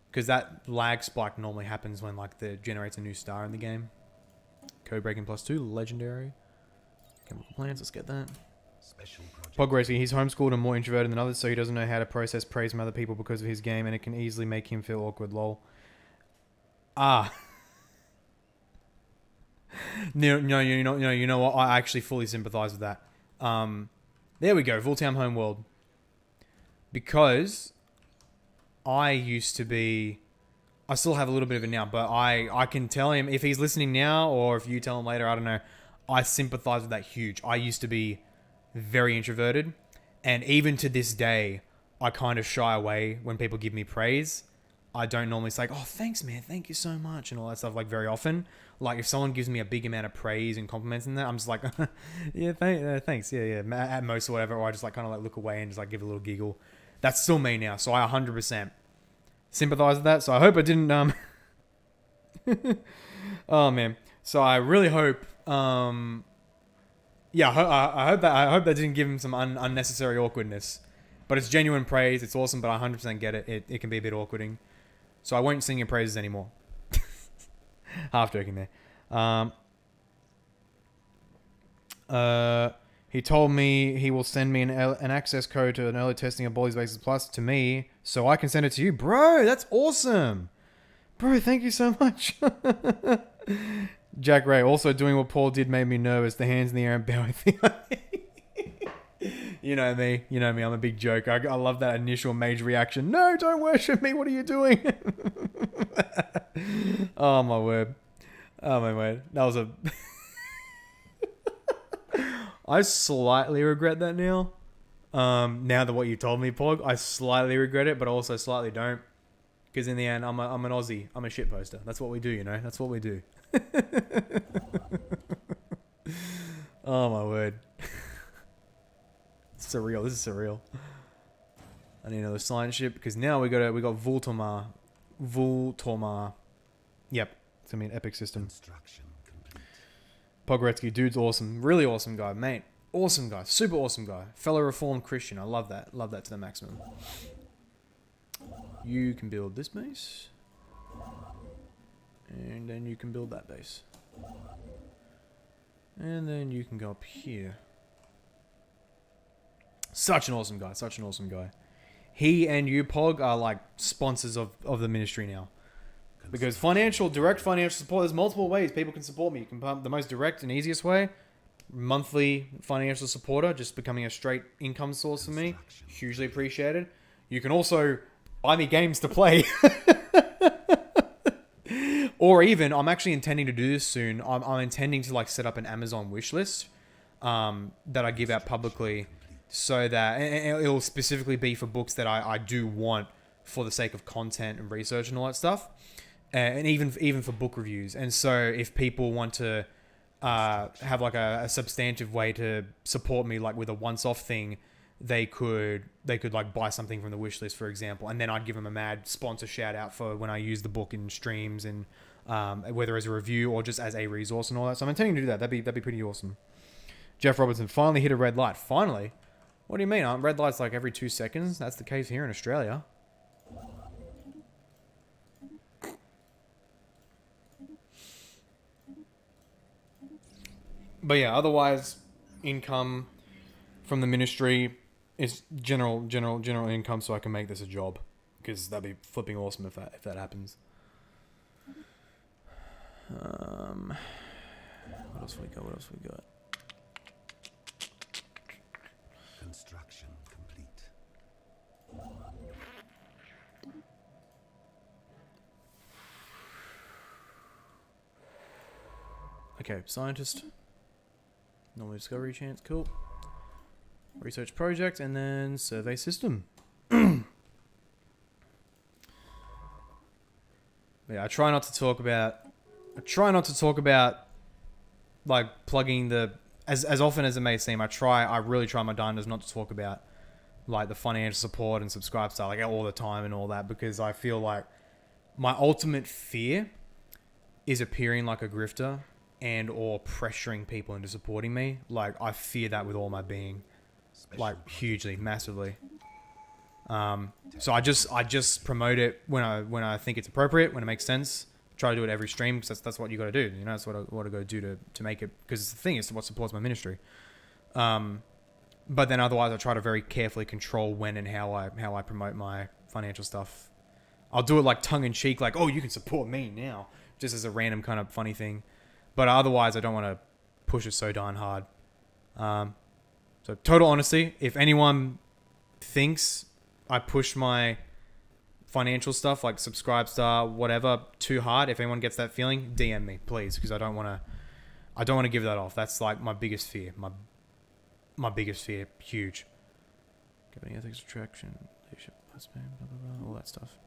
Because that lag spike normally happens when like the generates a new star in the game. Code breaking +2, legendary. Chemical plants, let's get that. Special Pog Racing, he's homeschooled and more introverted than others, so he doesn't know how to process praise from other people because of his game, and it can easily make him feel awkward, lol. Ah. No, you know what? I actually fully sympathize with that. There we go, Vultown Homeworld. Because I used to be... I still have a little bit of it now, but I can tell him, if he's listening now, or if you tell him later, I don't know, I sympathize with that huge. I used to be very introverted, and even to this day, I kind of shy away when people give me praise. I don't normally say, oh, thanks, man, thank you so much, and all that stuff, like, very often. Like, if someone gives me a big amount of praise and compliments in that, I'm just like, yeah, thanks, yeah, at most or whatever, or I just, like, kind of, like, look away and just, like, give a little giggle. That's still me now, so I 100% sympathize with that, so I hope I didn't, oh, man. So I really hope, yeah, I hope that didn't give him some unnecessary awkwardness. But it's genuine praise, it's awesome, but I 100% get it. It can be a bit awkwarding. So I won't sing your praises anymore. Half joking there. He told me he will send me an access code to an early testing of Baldi's Bases Plus to me, so I can send it to you. Bro, that's awesome. Bro, thank you so much. Jack Ray, also doing what Paul did made me nervous. The hands in the air and bowing thing. You know me, I'm a big joke. I love that initial major reaction. No, don't worship me. What are you doing? Oh my word. Oh my word. That was a... I slightly regret that now. Now that what you told me, Pog, I slightly regret it, but also slightly don't. Because in the end, I'm an Aussie. I'm a shit poster. That's what we do, That's what we do. Oh my word. Surreal. This is surreal. I need another science ship because now we got Vultomar. Yep. It's gonna be an epic system. Pogretsky, dude's awesome. Really awesome guy, mate. Awesome guy. Super awesome guy. Fellow Reformed Christian. I love that. Love that to the maximum. You can build this base. And then you can build that base. And then you can go up here. Such an awesome guy. Such an awesome guy. He and you, Pog, are like sponsors of the ministry now. Because direct financial support, there's multiple ways people can support me. You can pump the most direct and easiest way. Monthly financial supporter, just becoming a straight income source for me. Hugely appreciated. You can also buy me games to play. Or even, I'm actually intending to do this soon. I'm intending to like set up an Amazon wish list that I give out publicly, so that it'll specifically be for books that I do want for the sake of content and research and all that stuff, and even for book reviews. And so if people want to have like a substantive way to support me, like with a once-off thing, they could like buy something from the wish list, for example, and then I'd give them a mad sponsor shout out for when I use the book in streams and whether as a review or just as a resource and all that. So I'm intending to do that. That'd be pretty awesome. Jeff Robertson finally hit a red light. Finally? What do you mean? Aren't red lights like every 2 seconds? That's the case here in Australia. But yeah, otherwise, income from the ministry, It's general income, so I can make this a job, because that'd be flipping awesome if that happens. What else we got? Construction complete. Okay, scientist. Normal discovery chance, cool. Research project, and then survey system. Yeah, I try not to talk about like plugging the as often as it may seem. I really try my darndest not to talk about like the financial support and subscribe stuff like all the time and all that, because I feel like my ultimate fear is appearing like a grifter and or pressuring people into supporting me. Like I fear that with all my being, like hugely, massively. So I just promote it when I think it's appropriate, when it makes sense. Try to do it every stream, because that's what you got to do. You know, that's what I got to do to make it. Because the thing is, what supports my ministry. But then otherwise, I try to very carefully control when and how I promote my financial stuff. I'll do it like tongue in cheek, like, oh, you can support me now, just as a random kind of funny thing. But otherwise, I don't want to push it so darn hard. So total honesty, if anyone thinks I push my financial stuff like Subscribe Star, whatever, too hard, if anyone gets that feeling, DM me, please, because I don't want to give that off. That's like my biggest fear. My biggest fear, huge. Governing ethics, attraction, leadership, all that stuff.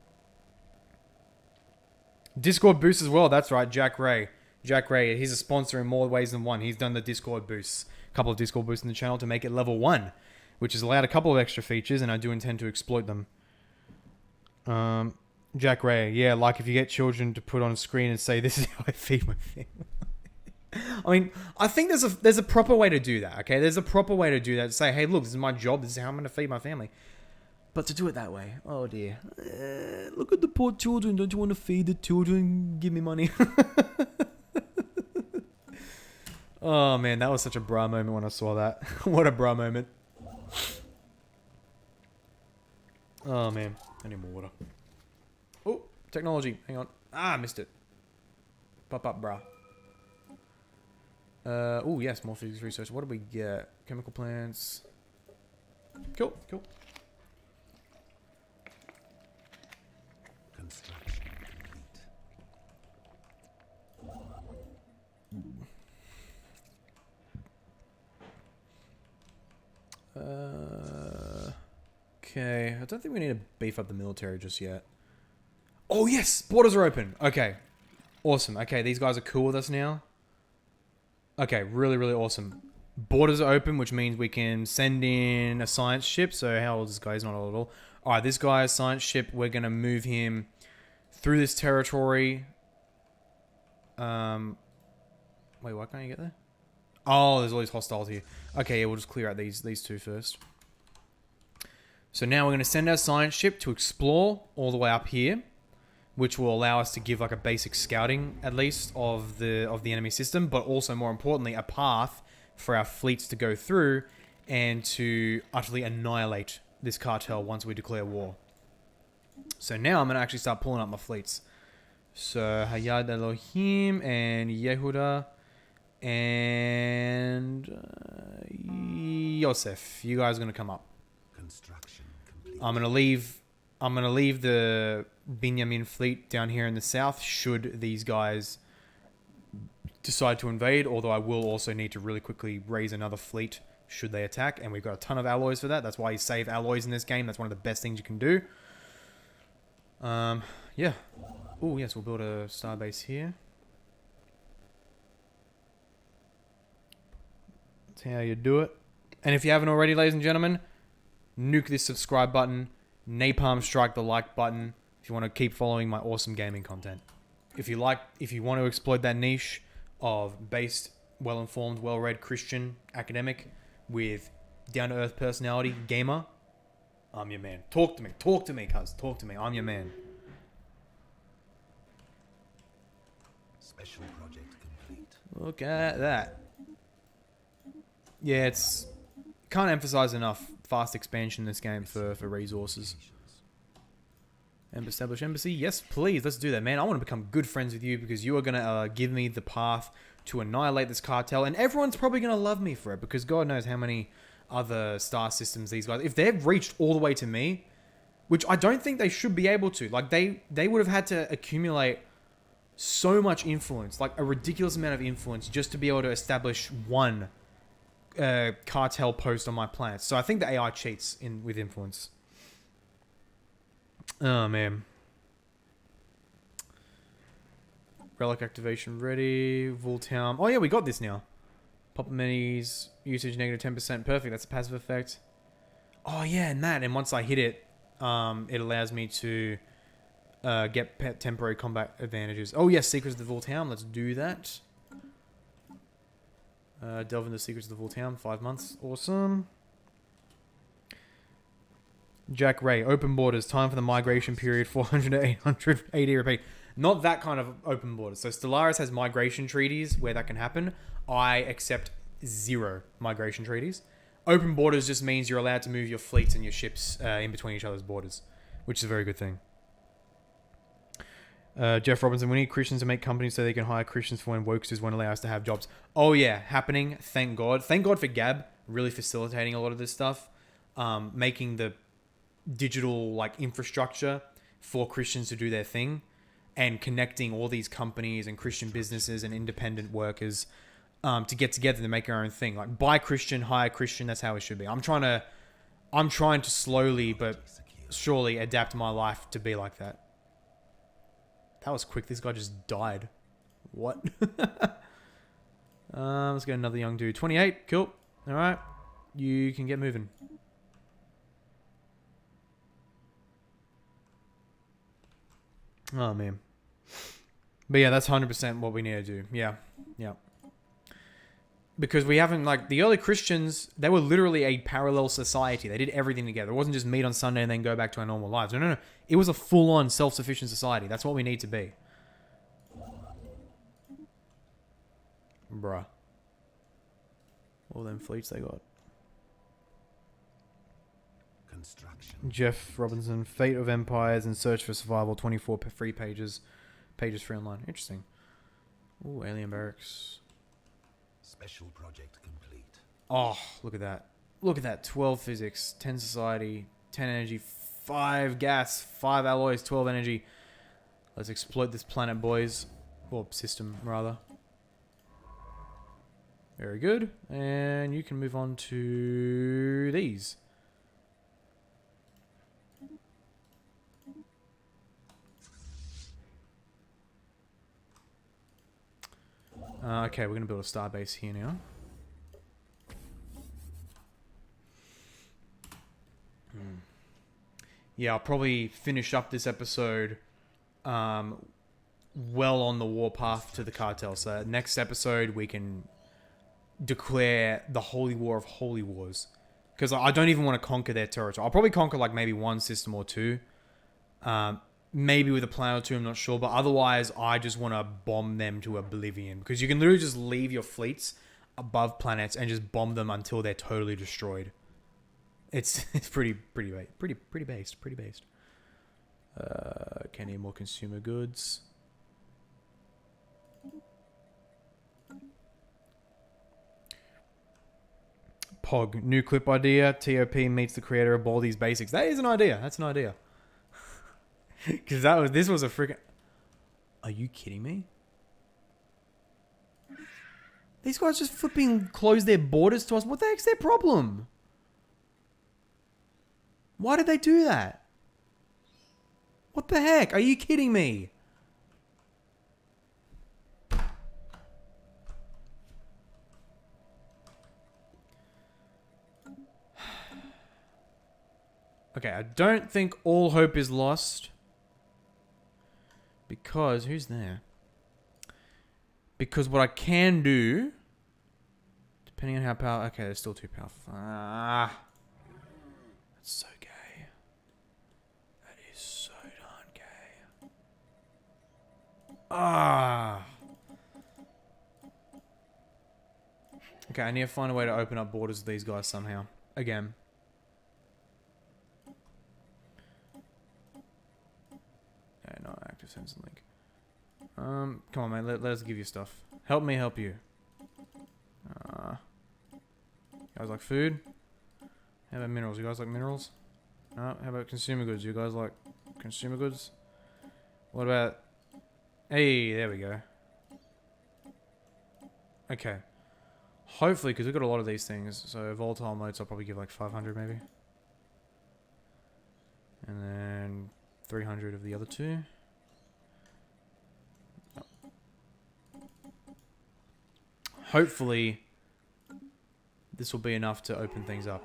Discord boost as well. That's right, Jack Ray. He's a sponsor in more ways than one. He's done the Discord boosts, a couple of Discord boosts in the channel to make it level 1, which has allowed a couple of extra features, and I do intend to exploit them. Jack Ray, yeah, like if you get children to put on a screen and say, this is how I feed my family. I mean, I think there's a proper way to do that, okay? There's a proper way to do that. To say, hey, look, this is my job. This is how I'm going to feed my family. But to do it that way, oh dear. Look at the poor children. Don't you want to feed the children? Give me money. Oh, man, that was such a bra moment when I saw that. What a bra moment. Oh, man. I need more water. Oh, technology. Hang on. Ah, I missed it. Pop up, brah. Oh, yes, more physics research. What do we get? Chemical plants. Cool. Construction complete. Okay, I don't think we need to beef up the military just yet. Oh, yes! Borders are open. Okay. Awesome. Okay, these guys are cool with us now. Okay, really, really awesome. Borders are open, which means we can send in a science ship. So how old is this guy? He's not old at all. Alright, this guy's science ship, we're going to move him through this territory. Wait, why can't you get there? Oh, there's all these hostiles here. Okay, yeah, we'll just clear out these two first. So now we're going to send our science ship to explore all the way up here, which will allow us to give like a basic scouting, at least, of the enemy system, but also, more importantly, a path for our fleets to go through and to utterly annihilate this cartel once we declare war. So now I'm going to actually start pulling up my fleets. So Hayad Elohim and Yehuda and Yosef, you guys are going to come up. Construction complete. I'm gonna leave the Binyamin fleet down here in the south should these guys decide to invade, although I will also need to really quickly raise another fleet should they attack, and we've got a ton of alloys for that. That's why you save alloys in this game. That's one of the best things you can do. Yeah. Oh, yes, we'll build a starbase here. That's how you do it. And if you haven't already, ladies and gentlemen, nuke this subscribe button, napalm strike the like button if you want to keep following my awesome gaming content. If you want to exploit that niche of based, well-informed, well-read Christian academic with down-to-earth personality gamer, I'm your man. Talk to me, cuz. Talk to me. I'm your man. Special project complete. Look at that. Yeah, it's can't emphasize enough fast expansion in this game for resources. Establish embassy. Yes, please. Let's do that, man. I want to become good friends with you because you are going to give me the path to annihilate this cartel. And everyone's probably going to love me for it because God knows how many other star systems these guys... If they've reached all the way to me, which I don't think they should be able to. Like, they would have had to accumulate so much influence, like a ridiculous amount of influence just to be able to establish one cartel post on my planet. So I think the AI cheats with influence. Oh, man. Relic activation ready. Voltown. Oh, yeah, we got this now. Pop minis. Usage negative 10%. Perfect. That's a passive effect. Oh, yeah, and that. And once I hit it, it allows me to get temporary combat advantages. Oh, yes, Secrets of the Voltown. Let's do that. Delve into Secrets of the Voltown. 5 months. Awesome. Jack Ray, open borders, time for the migration period, 400 to 880 repeat. Not that kind of open borders. So Stellaris has migration treaties where that can happen. I accept 0 migration treaties. Open borders just means you're allowed to move your fleets and your ships in between each other's borders, which is a very good thing. Jeff Robinson, we need Christians to make companies so they can hire Christians for when Wokesters won't allow us to have jobs. Oh yeah, happening. Thank God. Thank God for Gab really facilitating a lot of this stuff. Making the digital like infrastructure for Christians to do their thing and connecting all these companies and Christian businesses and independent workers to get together to make our own thing. Like buy Christian, hire Christian. That's how it should be. I'm trying to slowly but surely adapt my life to be like that. That was quick. This guy just died. What? Let's get another young dude. 28. Cool. All right. You can get moving. Oh, man. But yeah, that's 100% what we need to do. Yeah. Yeah. Because we haven't, like, the early Christians, they were literally a parallel society. They did everything together. It wasn't just meet on Sunday and then go back to our normal lives. No. It was a full-on self-sufficient society. That's what we need to be. Bruh. All them fleets they got. Construction. Jeff Robinson, Fate of Empires and Search for Survival, 24 free pages. Pages free online. Interesting. Ooh, Alien Barracks. Special project complete. Oh, look at that. Look at that. 12 physics, 10 society, 10 energy, 5 gas, 5 alloys, 12 energy. Let's exploit this planet, boys. Or system, rather. Very good. And you can move on to these. Okay, we're going to build a starbase here now. Yeah, I'll probably finish up this episode well on the warpath to the cartel. So next episode, we can declare the Holy War of Holy Wars. Because I don't even want to conquer their territory. I'll probably conquer like maybe 1 system or 2. Maybe with a planet or 2, I'm not sure. But otherwise, I just want to bomb them to oblivion. Because you can literally just leave your fleets above planets and just bomb them until they're totally destroyed. It's pretty based. Can need more consumer goods. Pog, new clip idea. TOP meets the creator of Baldi's Basics. That is an idea. That's an idea. Because this was a freaking... Are you kidding me? These guys just flipping close their borders to us. What the heck's their problem? Why did they do that? What the heck? Are you kidding me? Okay, I don't think all hope is lost. Because, who's there? Because what I can do, depending on how powerful... Okay, they're still too powerful. Ah. That's so gay. That is so darn gay. Ah. Okay, I need to find a way to open up borders with these guys somehow. again. Yeah, not active sensor link. Come on, mate. Let us give you stuff. Help me help you. You guys like food? How about minerals? You guys like minerals? No? How about consumer goods? You guys like consumer goods? What about... Hey, there we go. Okay. Hopefully, because we've got a lot of these things. So volatile motes, I'll probably give like 500 maybe. And then 300 of the other two. Hopefully, this will be enough to open things up.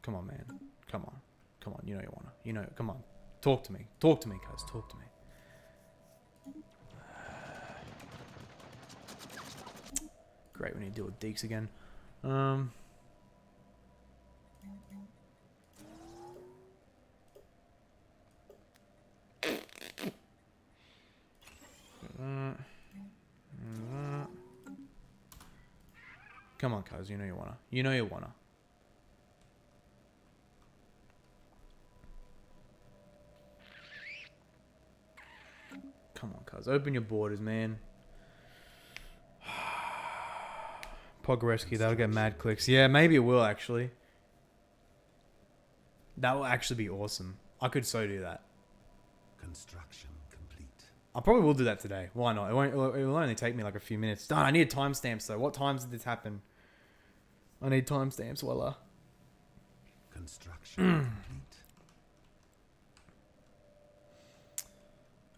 Come on, man. Come on. Come on. You know you wanna. You know. Come on. Talk to me. Talk to me, cuz. Talk to me. Great. We need to deal with Deeks again. Come on, cuz. You know you wanna. You know you wanna. Come on, cuz. Open your borders, man. Pogreski, that'll get mad clicks. Yeah, maybe it will, actually. That will actually be awesome. I could so do that. Construction complete. I probably will do that today. Why not? It will only take me like a few minutes. Darn, I need timestamps, though. What times did this happen? I need timestamps, Wella. Construction complete.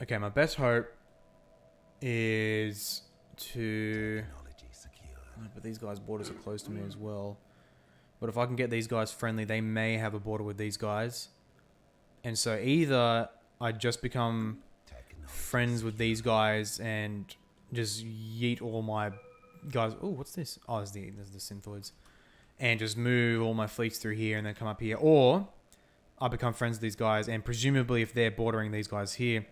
Okay, my best hope is to... Technology secure. But these guys' borders are close to me as well. But if I can get these guys friendly, they may have a border with these guys. And so either I just become friends with these guys and just yeet all my guys... Oh, what's this? Oh, there's the synthoids. And just move all my fleets through here and then come up here. Or I become friends with these guys, and presumably if they're bordering these guys here,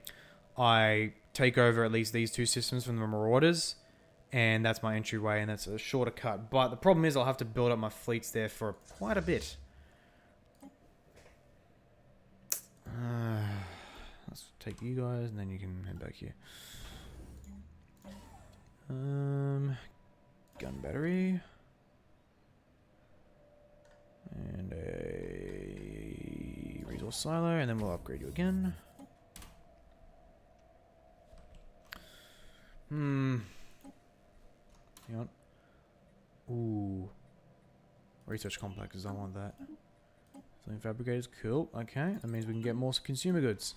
I take over at least these two systems from the Marauders, and that's my entryway, and that's a shorter cut. But the problem is I'll have to build up my fleets there for quite a bit. Let's take you guys, and then you can head back here. Gun battery. And a resource silo, and then we'll upgrade you again. Hang on. Ooh. Research complexes, I want that. Something fabricators, cool. Okay, that means we can get more consumer goods.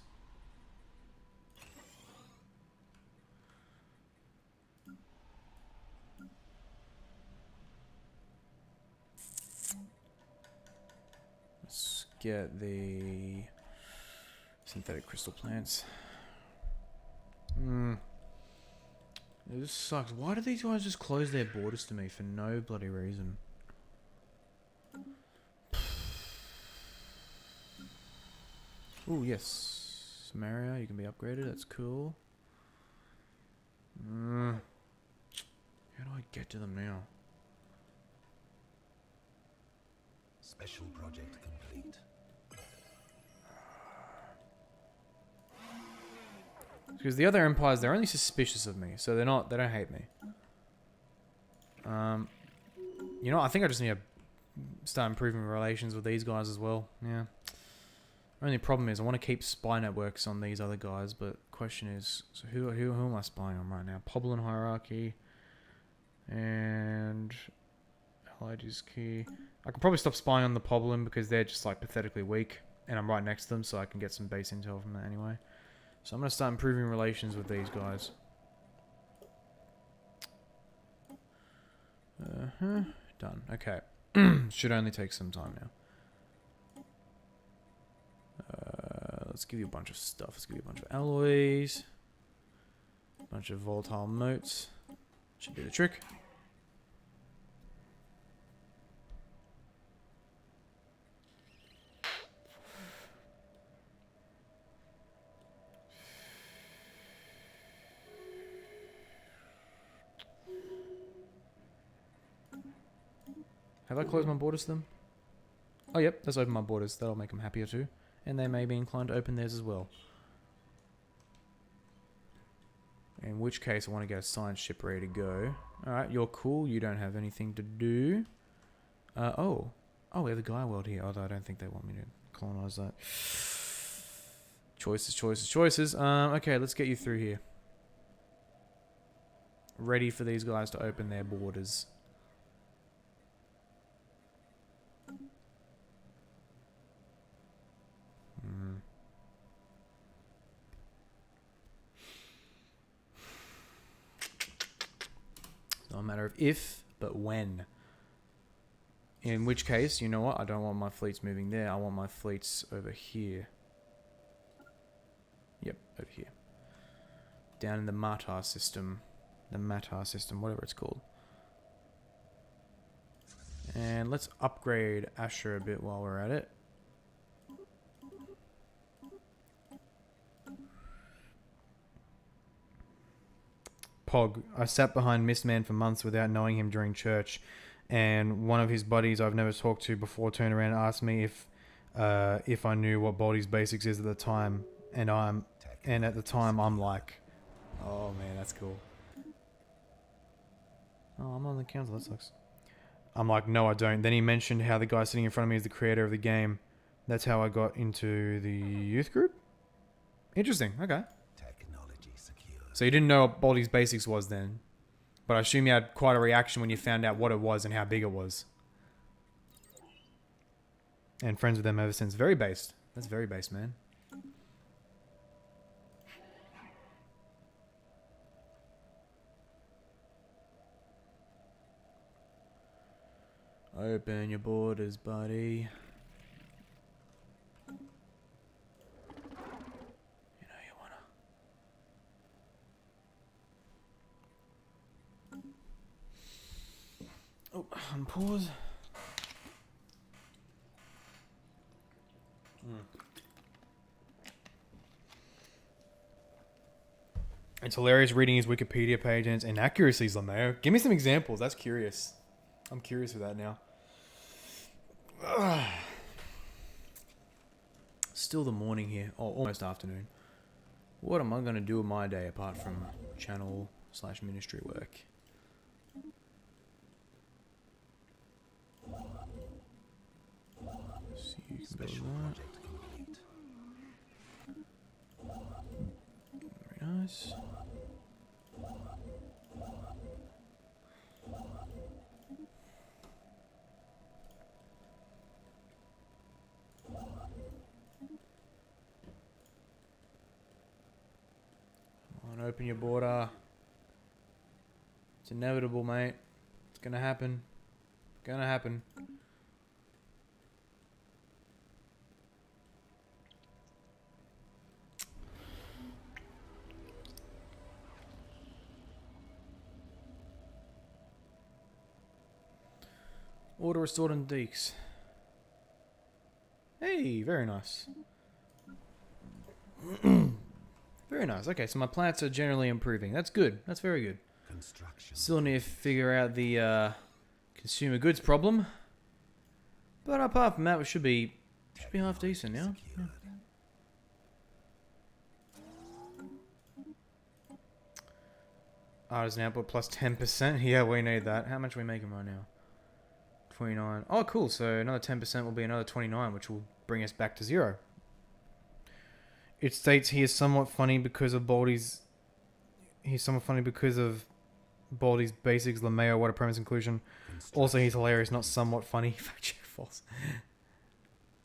Let's get the synthetic crystal plants. This sucks. Why do these guys just close their borders to me for no bloody reason? Ooh, yes. Samaria, you can be upgraded. That's cool. How do I get to them now? Special project complete. Because the other empires, they're only suspicious of me, so they don't hate me. You know, I think I just need to start improving relations with these guys as well. Yeah. Only problem is I want to keep spy networks on these other guys, but question is, so who am I spying on right now? Poblin hierarchy and Allied is key. I can probably stop spying on the Poblin because they're just like pathetically weak, and I'm right next to them, so I can get some base intel from that anyway. So I'm going to start improving relations with these guys. Done. Okay. Should only take some time now. Let's give you a bunch of stuff. Let's give you a bunch of alloys. A bunch of volatile motes. Should do the trick. Have I closed my borders to them? Oh, yep. Let's open my borders. That'll make them happier too. And they may be inclined to open theirs as well. In which case, I want to get a science ship ready to go. Alright, you're cool. You don't have anything to do. Oh, we have the Gaia world here. Although I don't think they want me to colonize that. Choices. Okay, let's get you through here. Ready for these guys to open their borders. It's not a matter of if, but when. In which case, you know what? I don't want my fleets moving there. I want my fleets over here. Yep, over here. Down in the Matar system. The Matar system, whatever it's called. And let's upgrade Asher a bit while we're at it. Pog. I sat behind Mistman for months without knowing him during church. And one of his buddies I've never talked to before turned around and asked me if I knew what Baldi's Basics is at the time. And at the time I'm like, oh man, that's cool. Oh, I'm on the council, that sucks. I'm like, no, I don't. Then he mentioned how the guy sitting in front of me is the creator of the game. That's how I got into the youth group. Interesting, okay. Technology secure. So you didn't know what Baldi's Basics was then. But I assume you had quite a reaction when you found out what it was and how big it was. And friends with them ever since. Very based. That's very based, man. Open your borders, buddy. You know you wanna. Oh, unpause. It's hilarious reading his Wikipedia page and its inaccuracies on there. Give me some examples. That's curious. I'm curious with that now. Still the morning here. Oh, almost afternoon. What am I going to do with my day apart from channel/ministry work? So you can build Special that. project complete. Very nice. Open your border. It's inevitable, mate. It's gonna happen. Gonna happen. Order restored on Deeks. Hey, very nice. Very nice. Okay, so my plants are generally improving. That's good. That's very good. Construction. Still need to figure out the consumer goods problem. But apart from that, we should be half decent now. Yeah. Artisan output plus 10%. Yeah, we need that. How much are we making right now? 29. Oh, cool. So another 10% will be another 29, which will bring us back to 0. It states he is somewhat funny because of Baldi's. He's somewhat funny because of Baldi's Basics, LeMayo, what a premise inclusion. Also, he's hilarious, not somewhat funny. Fact check false.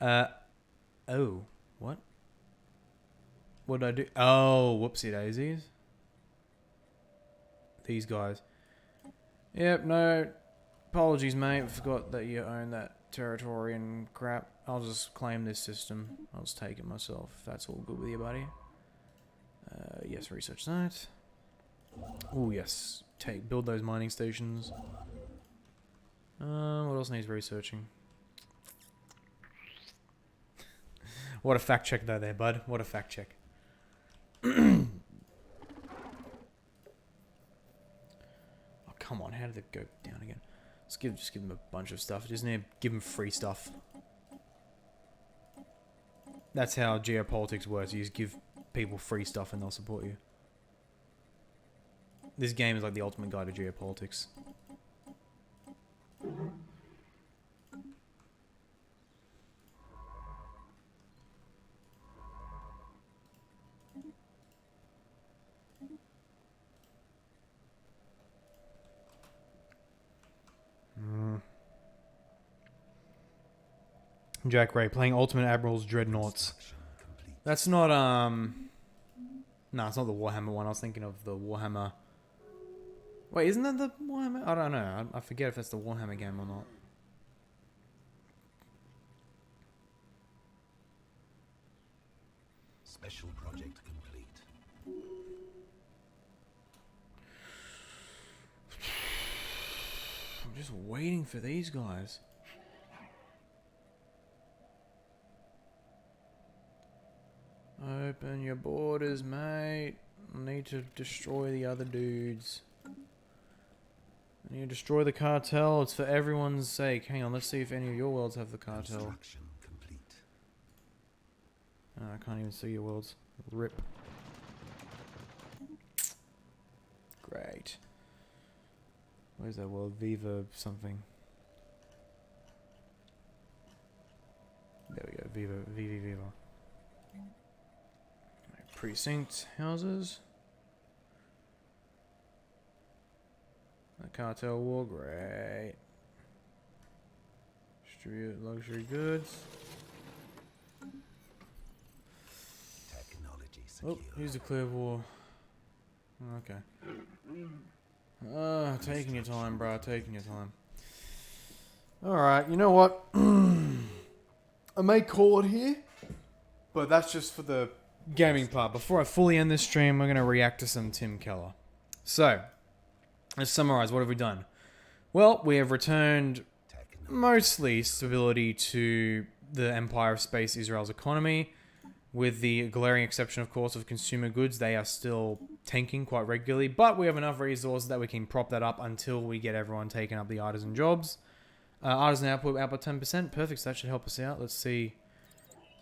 Oh, what? What did I do? Oh, whoopsie daisies. These guys. Yep, no. Apologies, mate. I forgot that you own that territory and crap. I'll just claim this system. I'll just take it myself. If that's all good with you, buddy. Yes, research that. Oh, yes. Build those mining stations. What else needs researching? What a fact check though there, bud. What a fact check. Oh, come on. How did it go down again? Just give them a bunch of stuff. Just need to give them free stuff. That's how geopolitics works. You just give people free stuff and they'll support you. This game is like the ultimate guide to geopolitics. Jack Ray playing Ultimate Admirals Dreadnoughts. That's not no, it's not the Warhammer one. I was thinking of the Warhammer. Wait, isn't that the Warhammer? I don't know. I forget if that's the Warhammer game or not. Special project complete. I'm just waiting for these guys. Open your borders, mate. I need to destroy the other dudes. I need to destroy the cartel. It's for everyone's sake. Hang on, let's see if any of your worlds have the cartel. Construction complete. I can't even see your worlds. Rip. Great. Where's that world? Viva something. There we go. Viva. Precinct houses. The cartel war, great. Distribute luxury goods. Technology secure. Oh, here's the clear war. Okay. Taking your time, bro. Taking your time. Alright, you know what? I may call it here, but that's just for the gaming part. Before I fully end this stream, we're going to react to some Tim Keller. So, let's summarize. What have we done? Well, we have returned mostly stability to the Empire of Space Israel's economy, with the glaring exception, of course, of consumer goods. They are still tanking quite regularly, but we have enough resources that we can prop that up until we get everyone taking up the artisan jobs. Artisan output 10%. Perfect, so that should help us out. Let's see.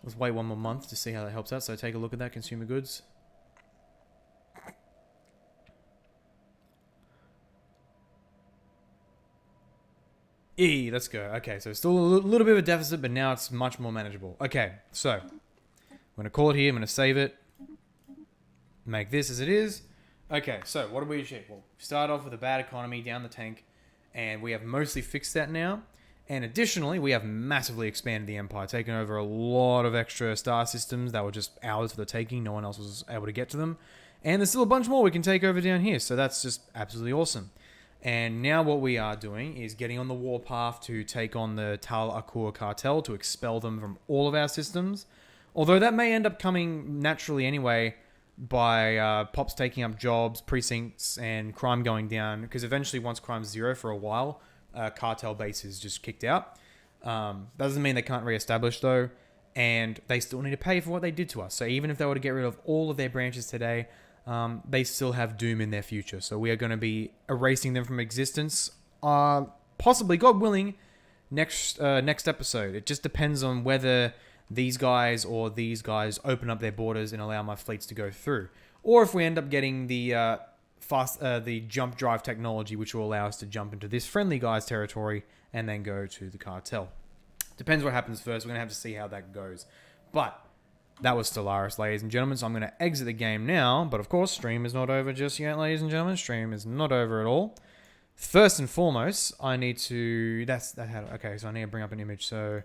Let's wait one more month to see how that helps out. So take a look at that, consumer goods. Let's go. Okay, so still a little bit of a deficit, but now it's much more manageable. Okay, so I'm going to call it here. I'm going to save it. Make this as it is. Okay, so what did we achieve? Well, we started off with a bad economy down the tank, and we have mostly fixed that now. And additionally, we have massively expanded the Empire, taken over a lot of extra star systems that were just ours for the taking. No one else was able to get to them. And there's still a bunch more we can take over down here, so that's just absolutely awesome. And now what we are doing is getting on the warpath to take on the Tal Akur cartel, to expel them from all of our systems. Although that may end up coming naturally anyway by Pops taking up jobs, precincts, and crime going down. Because eventually, once crime's zero for a while, cartel base is just kicked out. Doesn't mean they can't re-establish though. And they still need to pay for what they did to us. So even if they were to get rid of all of their branches today, they still have doom in their future. So we are going to be erasing them from existence, possibly, God willing, next episode. It just depends on whether these guys or these guys open up their borders and allow my fleets to go through, or if we end up getting the the jump drive technology, which will allow us to jump into this friendly guy's territory and then go to the cartel. Depends what happens first. We're going to have to see how that goes. But that was Stellaris, ladies and gentlemen. So I'm going to exit the game now. But of course, stream is not over just yet, ladies and gentlemen. Stream is not over at all. First and foremost, I need to... Okay, so I need to bring up an image. So,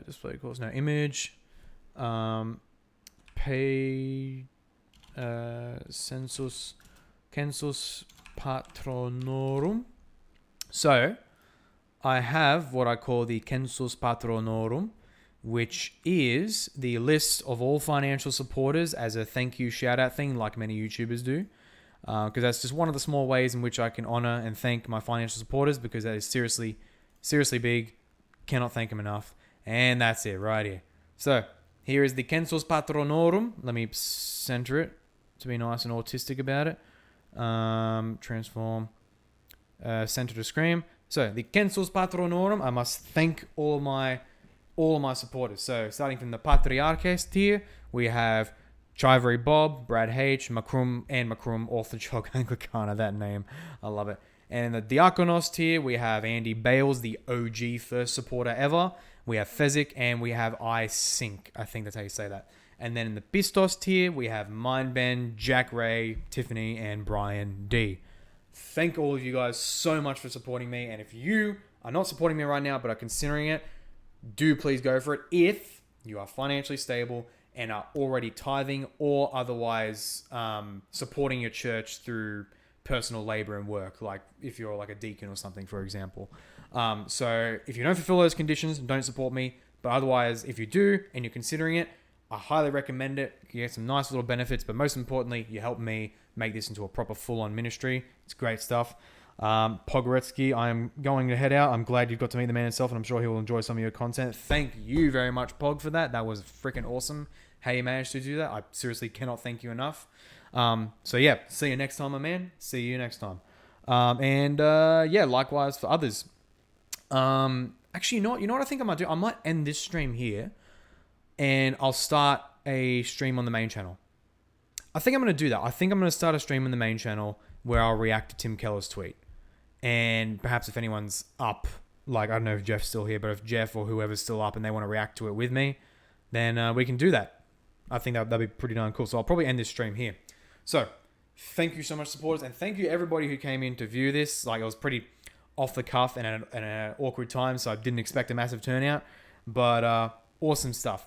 display course. No, image. Pay... census patronorum. So I have what I call the census patronorum, which is the list of all financial supporters as a thank you shout out thing, like many YouTubers do, because that's just one of the small ways in which I can honor and thank my financial supporters, because that is seriously big. Cannot thank them enough. And that's it right here. So here is the census patronorum. Let me center it to be nice and autistic about it. Transform. center to scream. So the Census Patronorum, I must thank all my supporters. So starting from the Patriarches tier, we have Chivery Bob, Brad H, Macrum, Orthodox Anglicana, that name. I love it. And in the Diakonos tier, we have Andy Bales, the OG first supporter ever. We have Fezzik, and we have iSync. I think that's how you say that. And then in the Pistos tier, we have Mindben, Jack Ray, Tiffany, and Brian D. Thank all of you guys so much for supporting me. And if you are not supporting me right now, but are considering it, do please go for it. If you are financially stable and are already tithing or otherwise supporting your church through personal labor and work, like if you're like a deacon or something, for example. So if you don't fulfill those conditions, don't support me. But otherwise, if you do and you're considering it, I highly recommend it. You get some nice little benefits, but most importantly, you help me make this into a proper full-on ministry. It's great stuff. Pogoretsky, I'm going to head out. I'm glad you've got to meet the man himself, and I'm sure he will enjoy some of your content. Thank you very much, Pog, for that. That was freaking awesome how you managed to do that. I seriously cannot thank you enough. So yeah, see you next time, my man. See you next time. Yeah, likewise for others. Actually, you know what I think I might do? I might end this stream here, and I'll start a stream on the main channel. I think I'm going to do that. I think I'm going to start a stream on the main channel where I'll react to Tim Keller's tweet. And perhaps if anyone's up, like, I don't know if Jeff's still here, but if Jeff or whoever's still up and they want to react to it with me, then we can do that. I think that'd be pretty darn cool. So I'll probably end this stream here. So thank you so much, supporters. And thank you everybody who came in to view this. Like, it was pretty off the cuff and at an awkward time, so I didn't expect a massive turnout. But awesome stuff.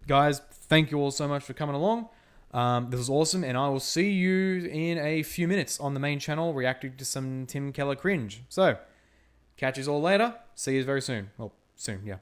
Guys, thank you all so much for coming along. This was awesome, and I will see you in a few minutes on the main channel reacting to some Tim Keller cringe. So, catch you all later. See you very soon. Well, soon, yeah.